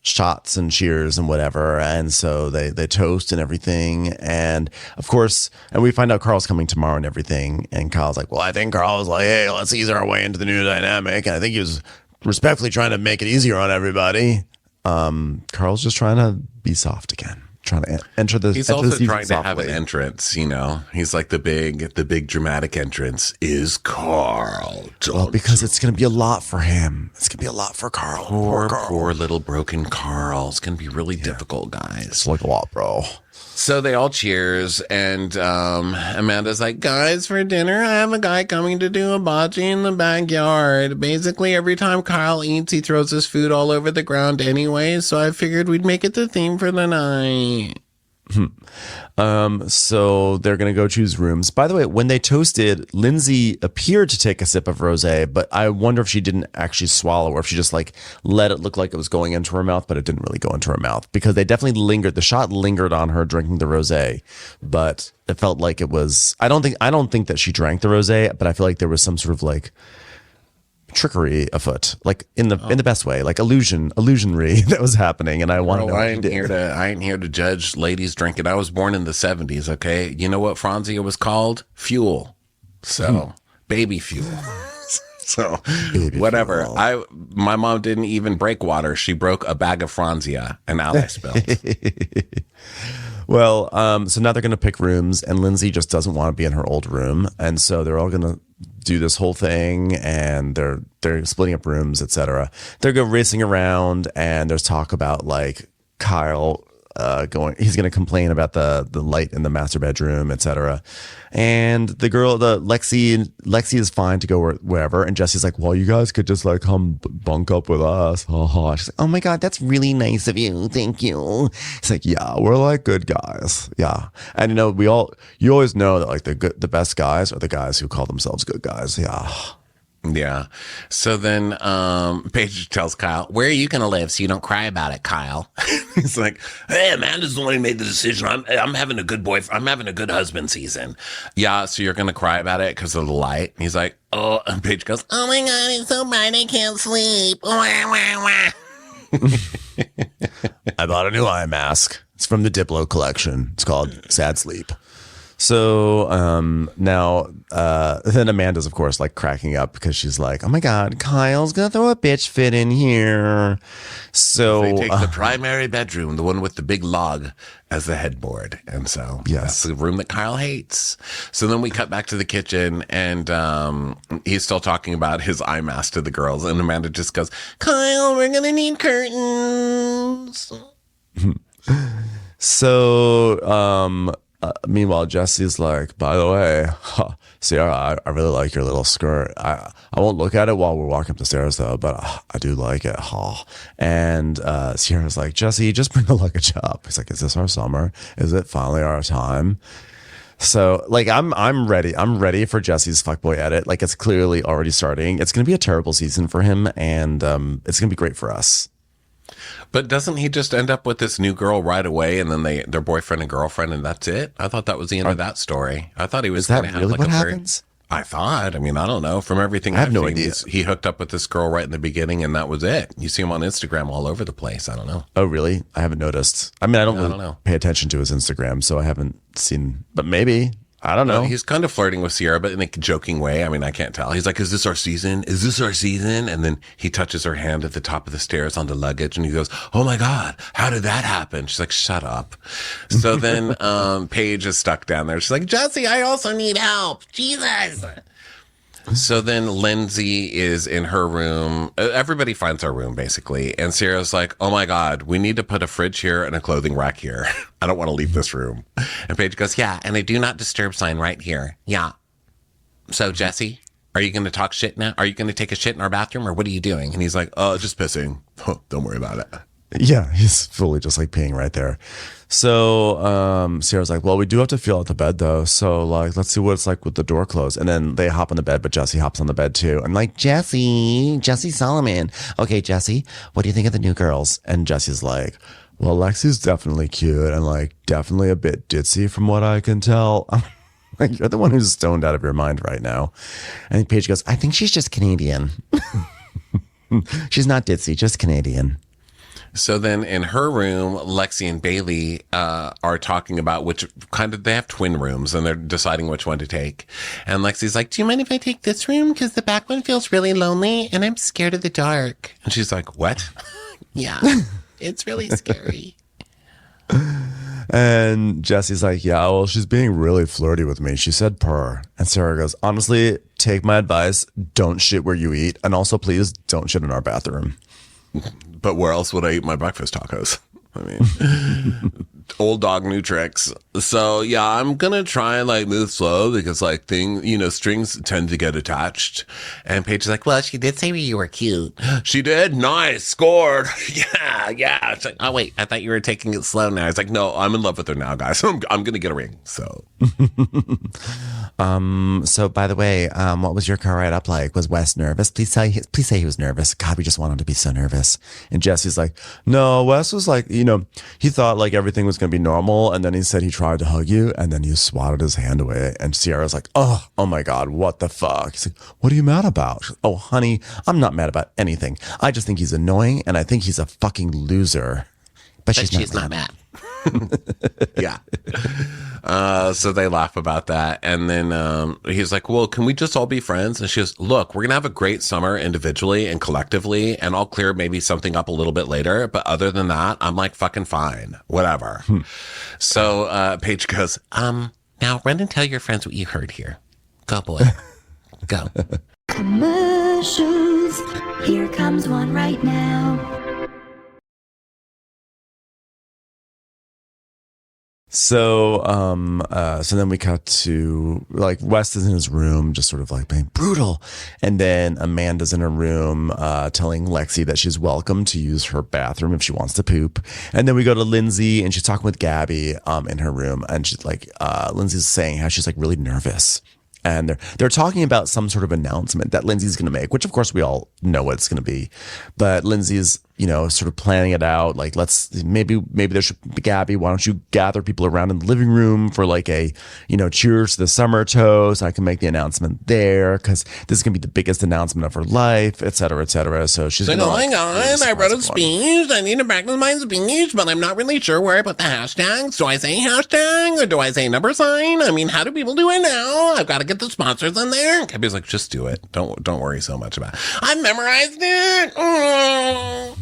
S2: shots and cheers and whatever. And so they toast and everything. And of course, and we find out Carl's coming tomorrow and everything. And Kyle's like, well, I think Carl was like, hey, let's ease our way into the new dynamic. And I think he was respectfully trying to make it easier on everybody. Carl's just trying to be soft again. Trying to enter the.
S1: He's also trying to have an entrance, you know. He's like the big dramatic entrance is Carl.
S2: Well, because it's going to be a lot for him. It's going to be a lot for Carl.
S1: Poor little broken Carl. It's going to be really difficult, guys.
S2: It's like a lot, bro.
S1: So they all cheers, and Amanda's like, guys, for dinner, I have a guy coming to do a bocce in the backyard. Basically, every time Kyle eats, he throws his food all over the ground anyway, so I figured we'd make it the theme for the night.
S2: So they're going to go choose rooms. By the way, when they toasted, Lindsay appeared to take a sip of rosé, but I wonder if she didn't actually swallow or if she just like let it look like it was going into her mouth, but it didn't really go into her mouth because they definitely lingered. The shot lingered on her drinking the rosé, but it felt like it was, I don't think that she drank the rosé, but I feel like there was some sort of like trickery afoot, like in the best way, like illusionary that was happening. And I want to know.
S1: I ain't here to judge ladies drinking. I was born in the 70s. Okay. You know what Franzia was called? Fuel. So baby fuel. So baby whatever. Fuel. My mom didn't even break water. She broke a bag of Franzia and out I spilled.
S2: Well, so now they're going to pick rooms and Lindsay just doesn't want to be in her old room. And so they're all going to do this whole thing and they're splitting up rooms, etc. They're go racing around and there's talk about like Kyle he's going to complain about the light in the master bedroom, etc. And the Lexi is fine to go wherever. And Jesse's like, well, you guys could just like come bunk up with us. She's like, oh my God, that's really nice of you. Thank you. It's like, yeah, we're like good guys. Yeah. And you know, you always know that like the best guys are the guys who call themselves good guys. Yeah.
S1: Yeah. So then Paige tells Kyle, where are you going to live so you don't cry about it, Kyle? He's like, hey, Amanda's the one who made the decision. I'm having a good boyfriend. I'm having a good husband season. Yeah, so you're going to cry about it because of the light? And he's like, oh, and Paige goes, oh my God, it's so bright I can't sleep. I
S2: bought a new eye mask. It's from the Diplo collection. It's called Sad Sleep. So now then Amanda's, of course, like cracking up because she's like, oh, my God, Kyle's going to throw a bitch fit in here. So
S1: they take the primary bedroom, the one with the big log as the headboard. And so that's the room that Kyle hates. So then we cut back to the kitchen and he's still talking about his eye mask to the girls. And Amanda just goes, Kyle, we're going to need curtains.
S2: So meanwhile, Jesse's like, by the way, Sierra, I really like your little skirt. I won't look at it while we're walking up the stairs, though, but I do like it. And Sierra's like, Jesse, just bring the luggage up. He's like, is this our summer? Is it finally our time? So, like, I'm ready. I'm ready for Jesse's fuckboy edit. Like, it's clearly already starting. It's going to be a terrible season for him, and it's going to be great for us.
S1: But doesn't he just end up with this new girl right away, and then they're boyfriend and girlfriend, and that's it? I thought that was the end of that story. I thought he was going to have
S2: really
S1: like
S2: what
S1: a
S2: happens?
S1: I thought. I mean, I don't know. From everything
S2: I have no
S1: seen,
S2: idea.
S1: He hooked up with this girl right in the beginning, and that was it. You see him on Instagram all over the place. I don't know.
S2: Oh, really? I haven't noticed. I mean, I don't really pay attention to his Instagram, so I haven't seen. But maybe. I don't know.
S1: He's kind of flirting with Sierra, but in a joking way. I mean, I can't tell. He's like, is this our season? Is this our season? And then he touches her hand at the top of the stairs on the luggage and he goes, oh my God, how did that happen? She's like, shut up. So then Paige is stuck down there. She's like, Jesse, I also need help. Jesus. So then Lindsay is in her room. Everybody finds our room, basically. And Sierra's like, oh, my God, we need to put a fridge here and a clothing rack here. I don't want to leave this room. And Paige goes, yeah, and a do not disturb sign right here. Yeah. So, Jesse, are you going to talk shit now? Are you going to take a shit in our bathroom or what are you doing? And he's like, oh, just pissing. Don't worry about it.
S2: Yeah, he's fully just like peeing right there. So Sarah's like, well, we do have to feel out the bed though. So like, let's see what it's like with the door closed. And then they hop on the bed, but Jesse hops on the bed too. I'm like, Jesse Solomon. Okay, Jesse, what do you think of the new girls? And Jesse's like, well, Lexi's definitely cute and like definitely a bit ditzy from what I can tell. Like, you're the one who's stoned out of your mind right now. And Paige goes, I think she's just Canadian. She's not ditzy, just Canadian.
S1: So then in her room, Lexi and Bailey are talking about which kind of, they have twin rooms and they're deciding which one to take. And Lexi's like, do you mind if I take this room? Because the back one feels really lonely and I'm scared of the dark. And she's like, what? Yeah, it's really scary.
S2: And Jesse's like, yeah, well, she's being really flirty with me. She said purr. And Sarah goes, honestly, take my advice. Don't shit where you eat. And also, please don't shit in our bathroom.
S1: But where else would I eat my breakfast tacos? I mean, old dog, new tricks. So yeah, I'm gonna try and like move slow because like strings tend to get attached. And Paige is like, well,
S3: She did say you were cute.
S1: she did. Nice. Scored. Yeah. It's like, oh wait, I thought you were taking it slow now. It's like, no, I'm in love with her now, guys. I'm gonna get a ring. So
S2: So by the way, what was your car ride up like? Was Wes nervous? Please say he was nervous. God, we just want him to be so nervous. And Jesse's like, no, Wes was like, he thought like everything was going to be normal. And then he said he tried to hug you and then you swatted his hand away. And Sierra's like, oh my God, what the fuck? He's like, what are you mad about? Like, oh, honey, I'm not mad about anything. I just think he's annoying and I think he's a fucking loser. But she's not mad.
S1: yeah. So they laugh about that. And then he's like, well, can we just all be friends? And she goes, look, we're going to have a great summer individually and collectively. And I'll clear maybe something up a little bit later. But other than that, I'm like fucking fine. Whatever. So Paige goes,
S3: Now run and tell your friends what you heard here. Go, boy. Go.
S4: Commercials. Here comes one right now.
S2: So, so then we cut to like West is in his room, just sort of like being brutal. And then Amanda's in her room, telling Lexi that she's welcome to use her bathroom if she wants to poop. And then we go to Lindsay and she's talking with Gabby, in her room. And she's like, Lindsay's saying how she's like really nervous. And they're talking about some sort of announcement that Lindsay's going to make, which of course we all know what it's going to be. But Lindsay's, sort of planning it out. Like, maybe there should be Gabby. Why don't you gather people around in the living room for like a, cheers to the summer toast. I can make the announcement there because this is going to be the biggest announcement of her life, et cetera, et cetera. So she's
S3: Like,
S2: going to
S3: oh my God, I wrote a speech. I need to practice my speech, but I'm not really sure where I put the hashtags. Do I say hashtag or do I say number sign? I mean, how do people do it now? I've got to get the sponsors in there.
S1: Gabby's like, just do it. Don't worry so much about it.
S3: I memorized it. Oh.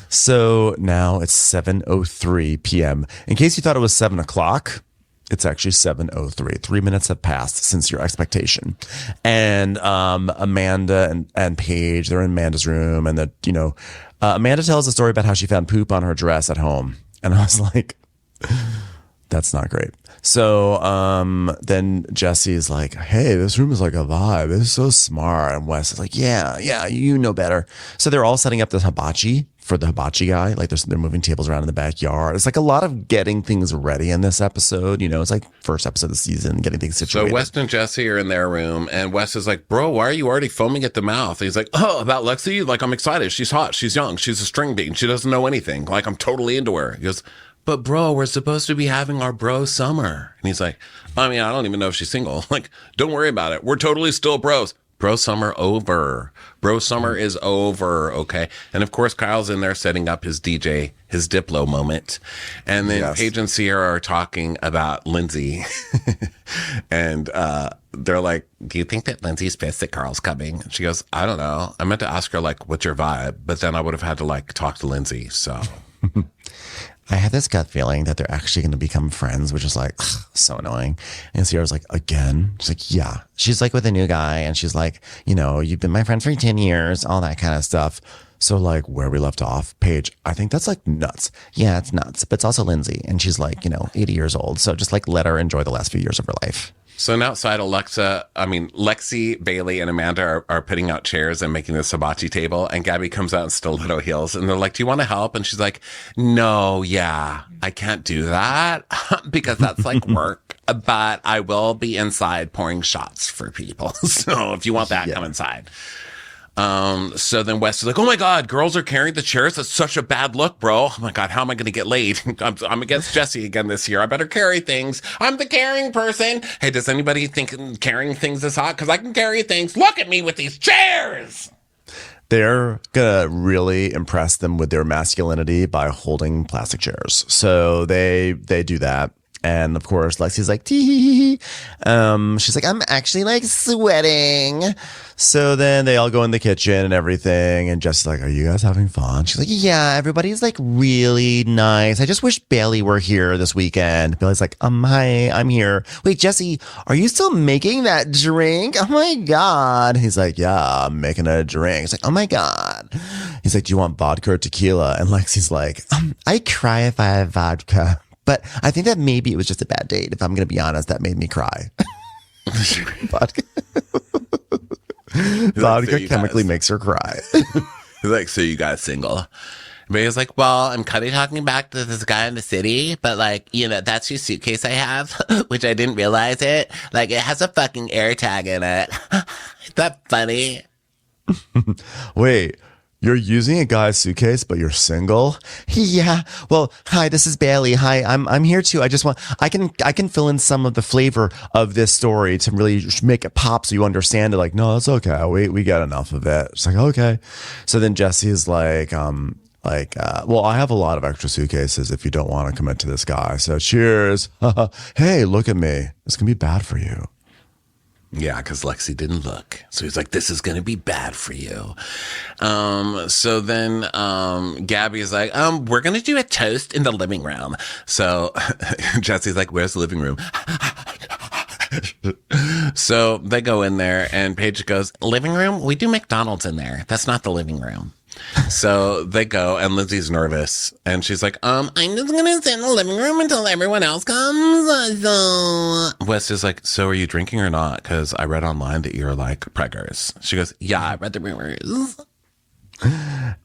S2: So now it's 7:03 p.m. In case you thought it was 7 o'clock, it's actually 7:03. 3 minutes have passed since your expectation. And Amanda and Paige, they're in Amanda's room, and Amanda tells a story about how she found poop on her dress at home. And I was like, that's not great. So then Jesse's like, hey, this room is like a vibe. It's so smart. And Wes is like, yeah, you know better. So they're all setting up this hibachi for the hibachi guy. Like they're moving tables around in the backyard. It's like a lot of getting things ready in this episode. It's like first episode of the season, getting things situated.
S1: So Wes and Jesse are in their room and Wes is like, bro, why are you already foaming at the mouth? And he's like, oh, about Lexi? Like, I'm excited. She's hot. She's young. She's a string bean. She doesn't know anything. Like, I'm totally into her. He goes, but bro, we're supposed to be having our bro summer. And he's like, I mean, I don't even know if she's single. Like, don't worry about it. We're totally still bros. Bro summer over. Bro summer is over. Okay. And of course, Kyle's in there setting up his DJ, his Diplo moment. And then Paige and Sierra are talking about Lindsay. And they're like, do you think that Lindsay's pissed that Carl's coming? And she goes, I don't know. I meant to ask her, like, what's your vibe? But then I would have had to, like, talk to Lindsay. So...
S2: I had this gut feeling that they're actually going to become friends, which is like so annoying. And Sierra's like, again? She's like, yeah. She's like with a new guy. And she's like, you've been my friend for 10 years, all that kind of stuff. So like where we left off, Paige, I think that's like nuts. Yeah, it's nuts. But it's also Lindsay. And she's like, 80 years old. So just like let her enjoy the last few years of her life.
S1: So now outside, Lexi, Bailey, and Amanda are putting out chairs and making this hibachi table. And Gabby comes out in stiletto heels. And they're like, do you want to help? And she's like, no, yeah, I can't do that because that's like work. But I will be inside pouring shots for people. So if you want that, come inside. So then Wes is like, oh my God, girls are carrying the chairs. That's such a bad look, bro. Oh my God, how am I going to get laid? I'm against Jesse again this year. I better carry things. I'm the carrying person. Hey, does anybody think carrying things is hot? Because I can carry things. Look at me with these chairs.
S2: They're going to really impress them with their masculinity by holding plastic chairs. So they do that. And of course, Lexi's like, tee. She's like, I'm actually like sweating. So then they all go in the kitchen and everything. And Jess's like, are you guys having fun? She's like, yeah, everybody's like really nice. I just wish Bailey were here this weekend. Bailey's like, hi, I'm here. Wait, Jesse, are you still making that drink? Oh my God. He's like, yeah, I'm making a drink. It's like, oh my God. He's like, do you want vodka or tequila? And Lexi's like, I cry if I have vodka. But I think that maybe it was just a bad date. If I'm going to be honest, that made me cry. Vodka. Vodka chemically makes her cry.
S1: He's like, so you got single? But he's like, well, I'm kind of talking back to this guy in the city, but like, you know, that's your suitcase I have, which I didn't realize it. Like, it has a fucking air tag in it. Is that funny?
S2: Wait, you're using a guy's suitcase, but you're single? Yeah. Well, hi, this is Bailey. Hi, I'm here too. I can fill in some of the flavor of this story to really make it pop so you understand it. Like, no, that's okay. We got enough of it. It's like, okay. So then Jesse is like, well, I have a lot of extra suitcases if you don't want to commit to this guy. So cheers. Hey, look at me. It's going to be bad for you.
S1: Yeah, because Lexi didn't look. So he's like, this is going to be bad for you. So then Gabby is like, we're going to do a toast in the living room. So Jesse's like, where's the living room? So they go in there and Paige goes, living room? We do McDonald's in there. That's not the living room. So they go and Lindsay's nervous and she's like, I'm just gonna sit in the living room until everyone else comes. So Wes is like, so are you drinking or not? Because I read online that you're like preggers. She goes, yeah, I read the rumors.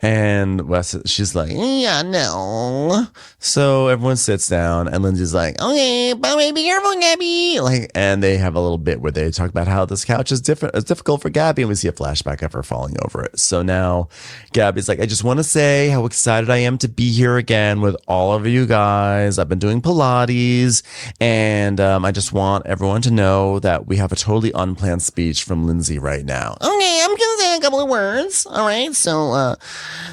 S2: And she's like, yeah, no. So everyone sits down and Lindsay's like, okay, but wait, be careful, Gabby. Like, and they have a little bit where they talk about how this couch is different. It's difficult for Gabby, and we see a flashback of her falling over it. So now Gabby's like, I just want to say how excited I am to be here again with all of you guys. I've been doing Pilates, and I just want everyone to know that we have a totally unplanned speech from Lindsay right now. Okay, I'm gonna say a couple of words. All right, so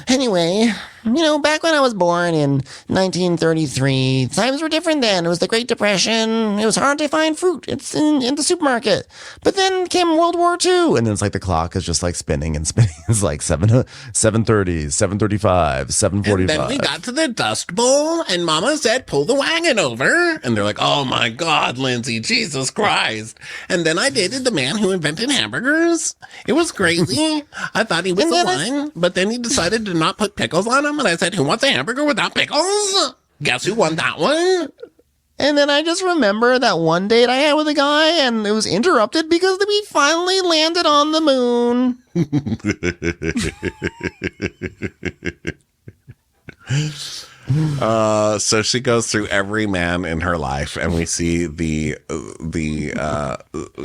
S2: anyway, you know, back when I was born in 1933, times were different then. It was the Great Depression. It was hard to find fruit. It's in the supermarket. But then came World War II. And then it's like the clock is just like spinning and spinning. It's like 7:30, 7:35, 7:45.
S1: And then we got to the Dust Bowl and Mama said, pull the wagon over. And they're like, oh my God, Lindsay, Jesus Christ. And then I dated the man who invented hamburgers. It was crazy. I thought he was a line, but then he decided to not put pickles on them. And I said, who wants a hamburger without pickles? Guess who won that one?
S2: And then I just remember that one date I had with a guy and it was interrupted because we finally landed on the moon.
S1: So she goes through every man in her life, and we see the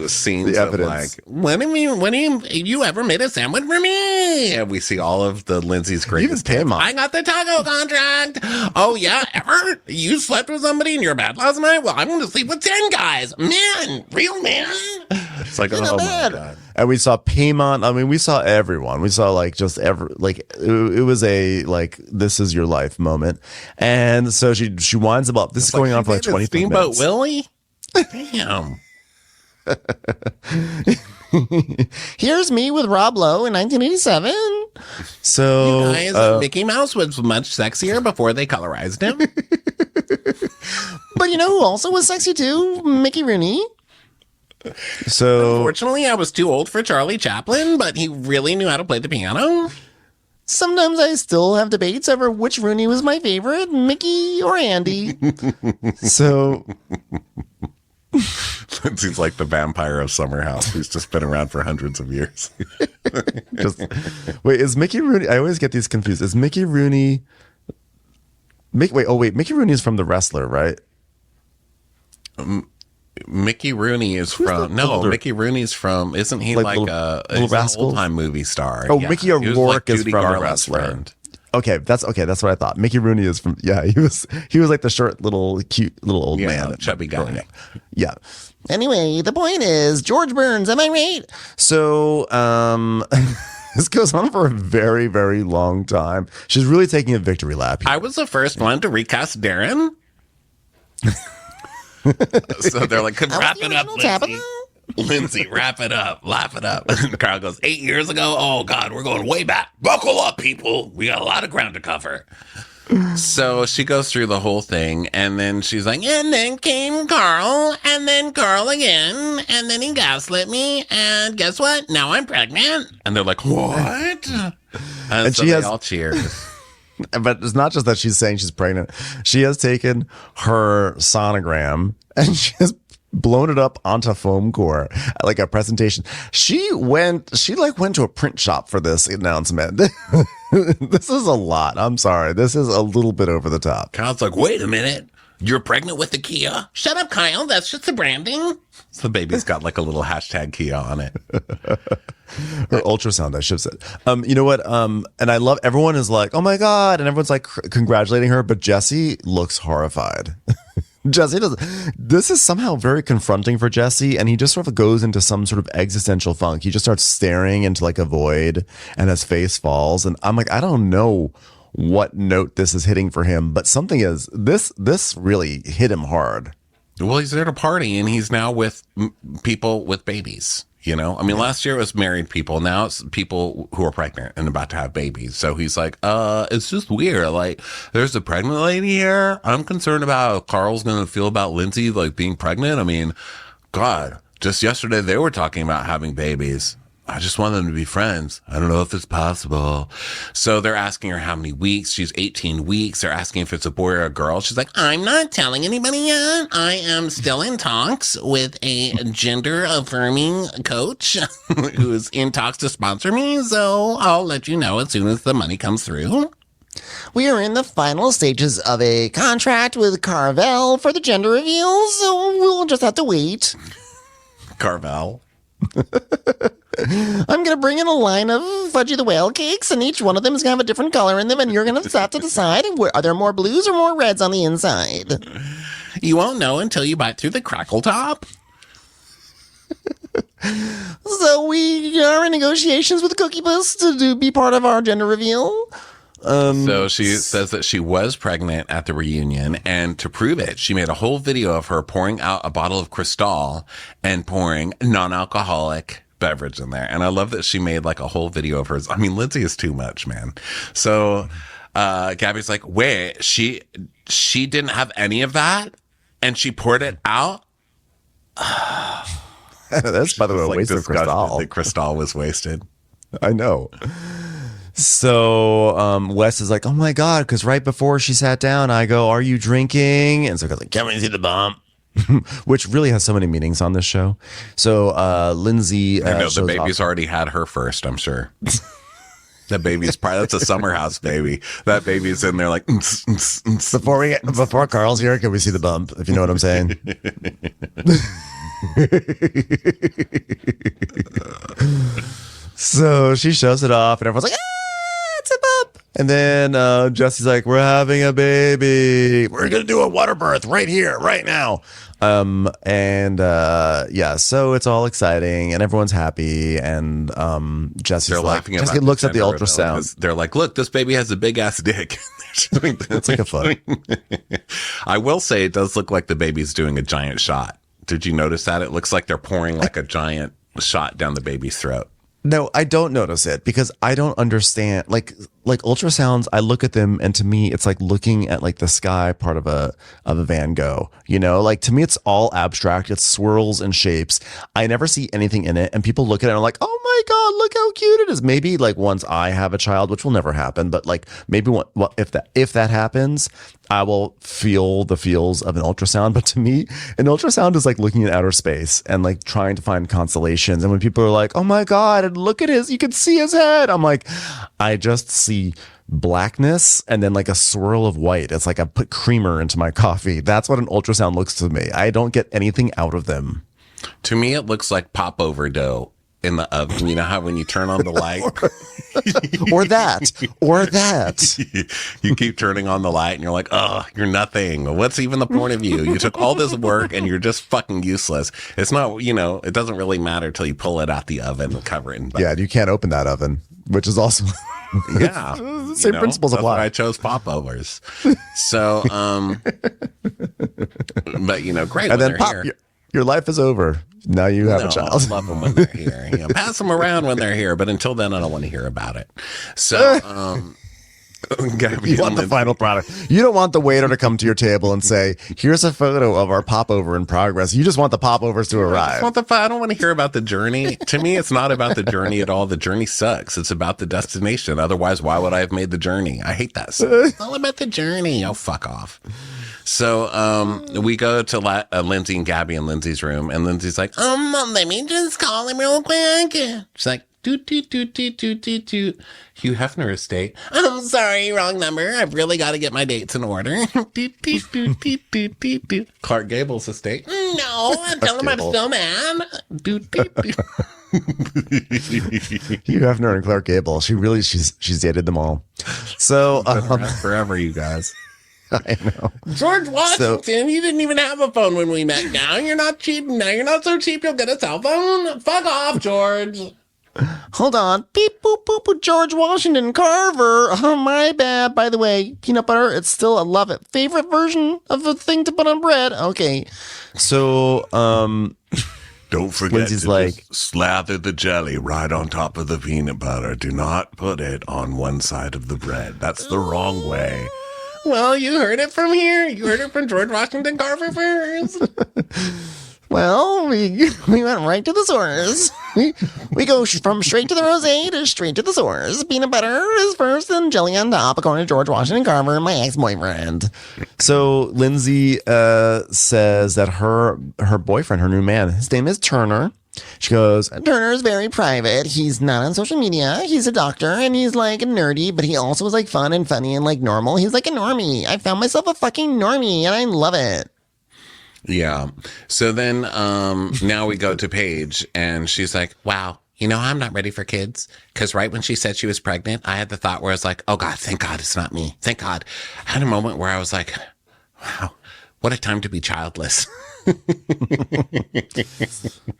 S1: scenes of like, when you ever made a sandwich for me? And we see all of the Lindsay's greatest hits. I got the taco contract. Oh yeah, ever? You slept with somebody in your bed last night? Well, I'm going to sleep with 10 guys. Man, real man. It's like, oh my God.
S2: And we saw Paymont. I mean, we saw everyone. We saw like just it was a like, this is your life moment. And so she winds them up. This is going on for like 20
S1: Steamboat
S2: minutes.
S1: Willie? Damn.
S2: Here's me with Rob Lowe in 1987. So
S1: you guys, Mickey Mouse was much sexier before they colorized him.
S2: But you know who also was sexy too? Mickey Rooney. So
S1: unfortunately, I was too old for Charlie Chaplin, but he really knew how to play the piano.
S2: Sometimes I still have debates over which Rooney was my favorite, Mickey or Andy. So
S1: Lindsay's like the vampire of Summer House, who's just been around for hundreds of years.
S2: Wait, is Mickey Rooney? I always get these confused. Is Mickey Rooney? Mickey Rooney is from The Wrestler, right?
S1: Mickey Rooney is from Mickey Rooney's from, isn't he like he's an old-time movie star?
S2: Oh, yeah. Mickey O'Rourke is from The Wrestler. Friend. Okay, that's what I thought. Mickey Rooney is from, yeah, he was like the short cute little old man,
S1: chubby guy.
S2: Yeah. Anyway, the point is George Burns, am I right? So this goes on for a very, very long time. She's really taking a victory lap here.
S1: I was the first one to recast Darren. So they're like, wrap it up, Lindsay. Lindsay, wrap it up, laugh it up. And Carl goes, 8 years ago? Oh, God, we're going way back. Buckle up, people. We got a lot of ground to cover. So she goes through the whole thing, and then she's like, and then came Carl, and then Carl again, and then he gaslit me, and guess what? Now I'm pregnant. And they're like, what? And so they all cheers.
S2: But it's not just that she's saying she's pregnant. She has taken her sonogram and she has blown it up onto foam core like a presentation. She went to a print shop for this announcement. This is a lot. I'm sorry. This is a little bit over the top.
S1: Kyle's like, wait a minute. You're pregnant with the Kia?
S3: Shut up, Kyle. That's just the branding.
S1: So the baby's got like a little hashtag Kia on it.
S2: Her ultrasound, I should have said. You know what? And I love, everyone is like, oh my God. And everyone's like congratulating her. But Jesse looks horrified. Jesse does. This is somehow very confronting for Jesse. And he just sort of goes into some sort of existential funk. He just starts staring into like a void and his face falls. And I'm like, I don't know what note this is hitting for him, but something is this really hit him hard.
S1: Well, he's at a party and he's now with people with babies. You know, I mean, last year it was married people. Now it's people who are pregnant and about to have babies. So he's like, it's just weird. Like, there's a pregnant lady here. I'm concerned about how Carl's going to feel about Lindsay, like being pregnant. I mean, God, just yesterday they were talking about having babies. I just want them to be friends. I don't know if it's possible. So they're asking her how many weeks. She's 18 weeks. They're asking if it's a boy or a girl. She's like, I'm not telling anybody yet. I am still in talks with a gender affirming coach who is in talks to sponsor me. So I'll let you know as soon as the money comes through.
S5: We are in the final stages of a contract with Carvel for the gender reveal, so we'll just have to wait.
S1: Carvel.
S5: I'm going to bring in a line of Fudgy the Whale cakes, and each one of them is going to have a different color in them, and you're going to have to decide, are there more blues or more reds on the inside?
S3: You won't know until you bite through the crackle top.
S5: So we are in negotiations with Cookie Puss to be part of our gender reveal.
S1: So she says that she was pregnant at the reunion, and to prove it, she made a whole video of her pouring out a bottle of Cristal and pouring non-alcoholic beverage in there. And I love that she made like a whole video of hers. I mean, Lindsay is too much, man. So Gabby's like, wait, she didn't have any of that and she poured it out?
S2: That's, by the way, a waste of Cristal.
S1: The Cristal was wasted.
S2: I know. So Wes is like, oh my God, because right before she sat down, I go, are you drinking? And so I was like, can we see the bump? Which really has so many meanings on this show. So Lindsay,
S1: I know the baby's already had her first, I'm sure. That baby's probably, that's a summer house baby. That baby's in there like
S2: before Carl's here, can we see the bump? If you know what I'm saying. So she shows it off, and everyone's like, it's a bump. And then Jesse's like, we're having a baby. We're going to do a water birth right here, right now. Yeah, so it's all exciting, and everyone's happy. And Jesse's laughing. Jesse looks at the ultrasound.
S1: They're like, look, this baby has a big ass dick.
S2: It's like a foot.
S1: I will say it does look like the baby's doing a giant shot. Did you notice that? It looks like they're pouring like a giant shot down the baby's throat.
S2: No, I don't notice it because I don't understand. Like ultrasounds, I look at them, and to me, it's like looking at like the sky part of a Van Gogh. You know, like to me, it's all abstract. It's swirls and shapes. I never see anything in it, and people look at it and are like, "Oh my God, look how cute it is." Maybe like once I have a child, which will never happen, but like maybe if that happens, I will feel the feels of an ultrasound. But to me, an ultrasound is like looking at outer space and like trying to find constellations. And when people are like, "Oh my God, and look at you can see his head," I'm like, I just see blackness and then like a swirl of white. It's like I put creamer into my coffee. That's what an ultrasound looks to me. I don't get anything out of them.
S1: To me, it looks like popover dough in the oven. You know how when you turn on the light
S2: or that
S1: you keep turning on the light and you're like, oh, you're nothing. What's even the point of you? You took all this work and you're just fucking useless. It's not, it doesn't really matter till you pull it out the oven and cover it in butter.
S2: Yeah, you can't open that oven, which is also
S1: yeah,
S2: same principles apply.
S1: That's why I chose popovers. So but great.
S2: And then pop, your life is over. Now you have a child.
S1: I love them when they're here. Pass them around when they're here, but until then, I don't want to hear about it. So Gabby
S2: You
S1: and
S2: want the
S1: Lindsay.
S2: final product. You don't want the waiter to come to your table and say, here's a photo of our popover in progress. You just want the popovers to
S1: I
S2: arrive.
S1: don't want to hear about the journey. To me, it's not about the journey at all. The journey sucks. It's about the destination. Otherwise, why would I have made the journey? I hate that. It's all about the journey. Oh, fuck off. So we go to Lindsay and Gabby in Lindsay's room, and Lindsay's like, let me just call him real quick. She's like, doot, doot, doot, doot, doot, doot, doot. Hugh Hefner estate. I'm sorry, wrong number. I've really got to get my dates in order. Doot, doot, doot, doot, doot, doot, doot. Clark Gable's estate. No, tell him I'm still mad. Doot, doot, doot.
S2: Hugh Hefner and Clark Gable. She's dated them all. So
S1: Forever, you guys.
S2: I know.
S1: George Washington, you didn't even have a phone when we met. Now you're not cheap. Now you're not so cheap you'll get a cell phone. Fuck off, George.
S5: Hold on. Beep, boop, boop, boop, George Washington Carver. Oh, my bad. By the way, peanut butter, it's still, I love it. Favorite version of a thing to put on bread. Okay.
S2: So,
S1: Don't forget
S2: Lindsay's like,
S1: just slather the jelly right on top of the peanut butter. Do not put it on one side of the bread. That's the wrong way. Well, you heard it from here. You heard it from George Washington Carver first.
S5: Well, we went right to the source. We go from straight to the rosé to straight to the source. Peanut butter is first and jelly on top, according to George Washington Carver, my ex-boyfriend.
S2: so Lindsay says that her boyfriend, her new man, his name is Turner. She goes,
S5: Turner's very private. He's not on social media. He's a doctor and he's like nerdy, but he also is like fun and funny and like normal. He's like a normie. I found myself a fucking normie and I love it.
S1: Yeah. So then now we go to Paige, and she's like, wow, I'm not ready for kids. Because right when she said she was pregnant, I had the thought where I was like, oh, God, thank God it's not me. Thank God. I had a moment where I was like, wow, what a time to be childless.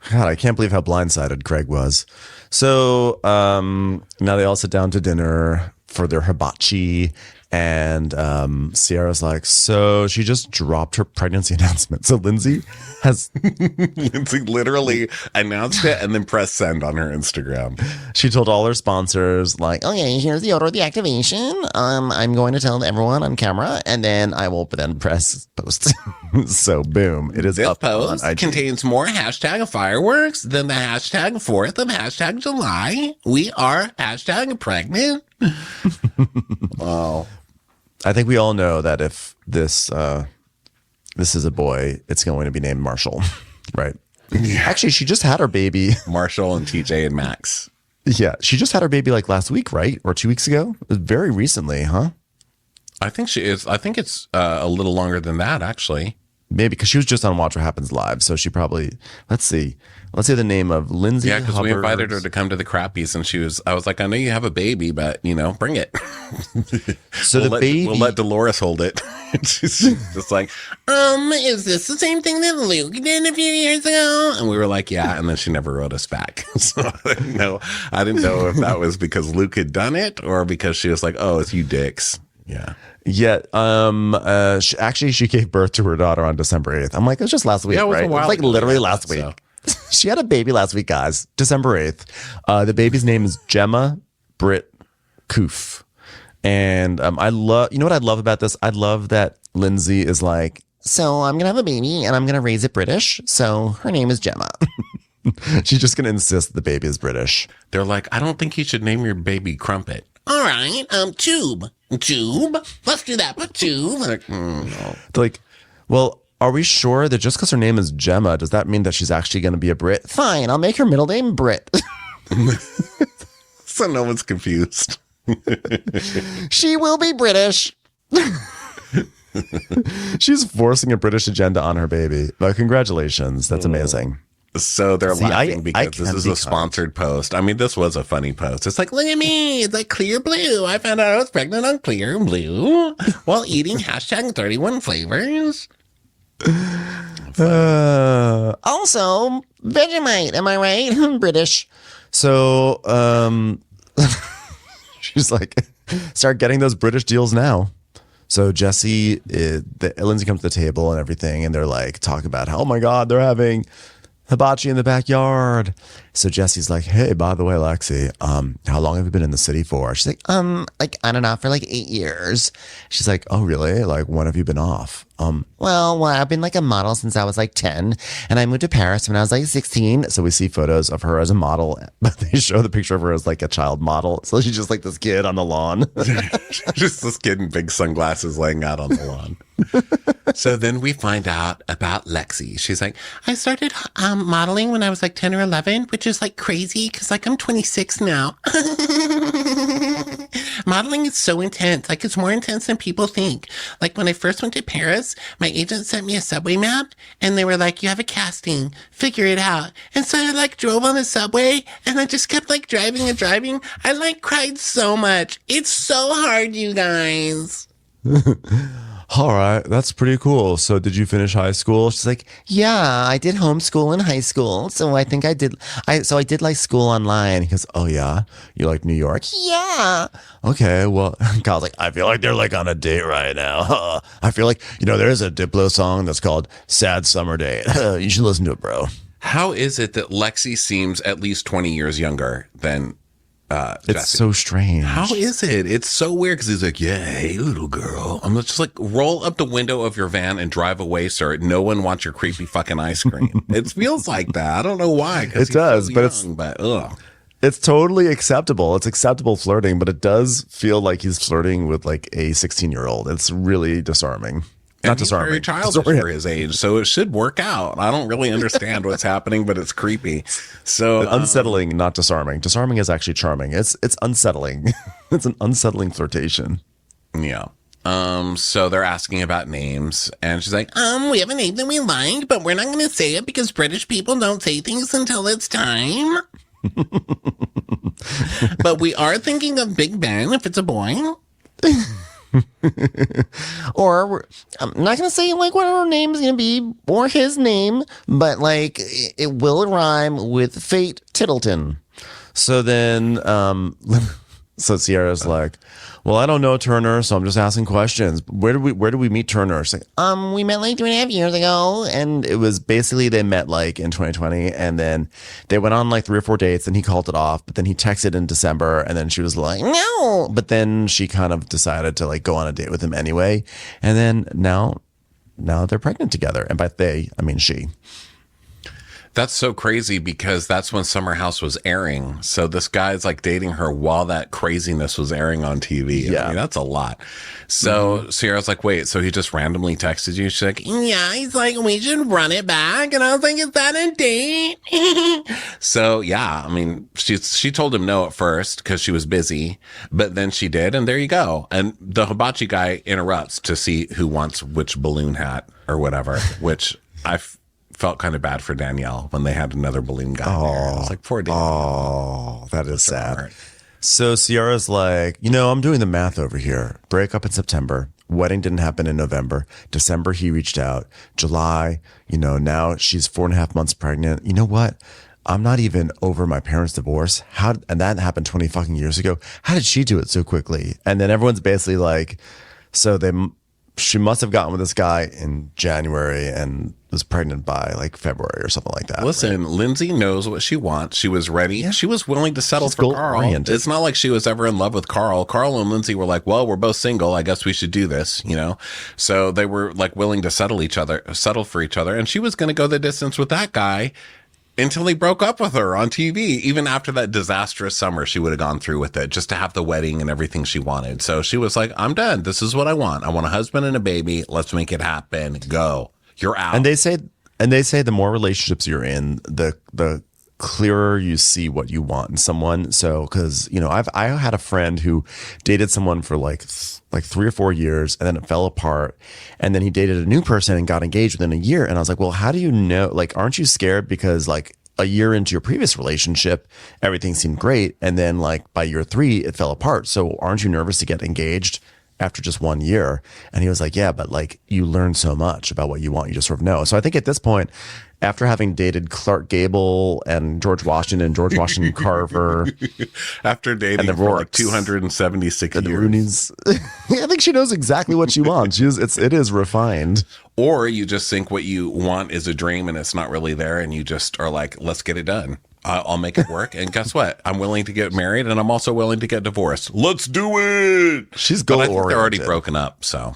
S2: God, I can't believe how blindsided Craig was. So now they all sit down to dinner for their hibachi. And Sierra's like, so she just dropped her pregnancy announcement. So Lindsay
S1: literally announced it and then pressed send on her Instagram.
S2: She told all her sponsors, like,
S5: Okay, here's the order of the activation. I'm going to tell everyone on camera, and then I will then press post.
S2: so boom, it is
S1: This
S2: up
S1: post
S2: on IG.
S1: contains more hashtag fireworks than the hashtag 4th of hashtag July. We are hashtag pregnant.
S2: Wow. I think we all know that if this is a boy, it's going to be named Marshall, right? Yeah. Actually, she just had her baby.
S1: Marshall and TJ and Max.
S2: Yeah, she just had her baby like last week, right? Or 2 weeks ago? It was very recently, huh?
S1: I think she is. I think it's a little longer than that, actually.
S2: Maybe because she was just on Watch What Happens Live. So she probably, let's say the name of Lindsay.
S1: Yeah, because we
S2: Hubbard's-
S1: invited her to come to the Crappies, and I was like, I know you have a baby, but bring it.
S2: So the baby.
S1: We'll let Dolores hold it. She's just like, is this the same thing that Luke did a few years ago? And we were like, yeah. And then she never wrote us back. So I didn't know if that was because Luke had done it or because she was like, oh, it's you dicks. Yeah.
S2: Yeah. She gave birth to her daughter on December 8th. I'm like, it was just last week,
S1: Yeah, it was
S2: right?
S1: a while
S2: It was like
S1: ago,
S2: literally
S1: yeah,
S2: last week.
S1: so.
S2: She had a baby last week, guys. December 8th. The baby's name is Gemma Britt Koof. And I love, you know what I love about this? I love that Lindsay is like,
S5: So I'm going to have a baby and I'm going to raise it British. So her name is Gemma.
S2: she's just going to insist the baby is British.
S1: They're like, I don't think you should name your baby Crumpet.
S3: All right, Tube. Tube? Let's do that, but Tube.
S1: Like, no.
S2: They're like, well, are we sure that just because her name is Gemma, does that mean that she's actually going to be a Brit?
S5: Fine, I'll make her middle name Brit.
S1: So no one's confused.
S5: She will be British.
S2: She's forcing a British agenda on her baby. But congratulations. That's amazing.
S1: So they're
S2: See,
S1: laughing
S2: I
S1: because this
S2: can't
S1: is
S2: be
S1: a sponsored post. I mean, this was a funny post. It's like, look at me. It's like Clear Blue. I found out I was pregnant on Clear Blue while eating hashtag 31 flavors.
S5: Also, Vegemite, am I right? British.
S2: So she's like, start getting those British deals now. So Lindsay comes to the table and everything, and they're like, talk about how, oh my God, they're having Hibachi in the backyard. So Jesse's like, hey, by the way, Lexi, how long have you been in the city for? She's
S5: Like on and off for like 8 years.
S2: she's like, oh, really? Like, when have you been off?
S5: Well, I've been like a model since I was like 10, and I moved to Paris when I was like 16.
S2: So we see photos of her as a model, but they show the picture of her as like a child model. So she's just like this kid on the lawn.
S1: Just this kid in big sunglasses laying out on the lawn. So then we find out about Lexi. She's like,
S3: I started modeling when I was like 10 or 11, which is like crazy because like I'm 26 now. Modeling is so intense. Like it's more intense than people think. Like when I first went to Paris, my agent sent me a subway map and they were like, you have a casting, figure it out. And so I like drove on the subway and I just kept like driving and driving. I like cried so much. It's so hard, you guys.
S2: All right, that's pretty cool. So did you finish high school? She's like,
S5: Yeah, I did homeschool in high school, so I think I did. I did like school online.
S2: he goes, oh yeah, you like New York?
S5: Yeah.
S2: Okay, well, Kyle's like, I feel like they're like on a date right now. I feel like, there's a Diplo song that's called Sad Summer Date. You should listen to it, bro.
S1: how is it that Lexi seems at least 20 years younger than
S2: It's
S1: Jesse?
S2: so strange.
S1: How is it? It's so weird because he's like, yeah, hey, little girl. I'm just like, roll up the window of your van and drive away, sir. No one wants your creepy fucking ice cream. It feels like that. I don't know why. 'Cause
S2: It does,
S1: he's
S2: but
S1: so young, but ugh.
S2: It's totally acceptable. It's acceptable flirting, but it does feel like he's flirting with like a 16-year-old. It's really disarming. Not
S1: And he's very
S2: disarming.
S1: childish for his age, so it should work out. I don't really understand what's happening, but it's creepy. So
S2: Unsettling, not disarming. Disarming is actually charming. It's unsettling. It's an unsettling flirtation.
S1: yeah. So they're asking about names, and she's like,
S3: We have a name that we like, but we're not going to say it because British people don't say things until it's time. But we are thinking of Big Ben if it's a boy.
S5: I'm not gonna say like what our name's gonna be or his name, but like it will rhyme with Fate Tittleton.
S2: So then, so Sierra's like, well, I don't know Turner, so I'm just asking questions. Where did we meet Turner? She's like,
S5: We met like 3.5 years ago,
S2: and it was basically they met like in 2020, and then they went on like 3 or 4 dates, and he called it off. But then he texted in December, and then she was like,
S5: no.
S2: but then she kind of decided to like go on a date with him anyway, and then now they're pregnant together, and by they I mean she.
S1: that's so crazy because that's when Summer House was airing. So this guy's like dating her while that craziness was airing on TV.
S2: Yeah.
S1: I mean, that's a lot. So Sierra's like, wait, so he just randomly texted you? She's like,
S3: Yeah, he's like, we should run it back. And I was like, is that a date?
S1: so yeah, I mean, she told him no at first because she was busy, but then she did, and there you go. And the hibachi guy interrupts to see who wants which balloon hat or whatever, which felt kind of bad for Danielle when they had another balloon guy there. I was like, poor Danielle.
S2: Oh, that is sad.
S1: heart.
S2: So Sierra's like, I'm doing the math over here. Break up in September. Wedding didn't happen in November. December, he reached out. July, now she's 4.5 months pregnant. You know what? I'm not even over my parents' divorce. And that happened 20 fucking years ago. How did she do it so quickly? And then everyone's basically like, she must have gotten with this guy in January and was pregnant by like February or something like that.
S1: Listen, Lindsay knows what she wants. She was ready.
S2: Yeah.
S1: She was willing to settle
S2: She's
S1: for Carl.
S2: goal-oriented.
S1: It's not like she was ever in love with Carl. Carl and Lindsay were like, well, we're both single. I guess we should do this, So they were like willing to settle for each other. And she was going to go the distance with that guy until he broke up with her on TV. Even after that disastrous summer, she would have gone through with it just to have the wedding and everything she wanted. So she was like, I'm done. This is what I want. I want a husband and a baby. Let's make it happen. Go. You're out.
S2: And they say the more relationships you're in, the clearer you see what you want in someone. So, because I had a friend who dated someone for like 3 or 4 years, and then it fell apart, and then he dated a new person and got engaged within a year. And I was like, well, how do you know? Like, aren't you scared because like a year into your previous relationship, everything seemed great, and then like by year 3, it fell apart. So aren't you nervous to get engaged after just 1 year. And he was like, yeah, but like you learn so much about what you want. You just sort of know. So I think at this point, after having dated Clark Gable and George Washington Carver,
S1: After dating
S2: the
S1: for like
S2: Rourkes,
S1: 276
S2: the
S1: years.
S2: Rooney's, I think she knows exactly what she wants. It is refined.
S1: Or you just think what you want is a dream and it's not really there, and you just are like, let's get it done. I'll make it work. And guess what? I'm willing to get married, and I'm also willing to get divorced. Let's do it.
S2: She's
S1: But I think
S2: goal-oriented.
S1: they're already broken up. So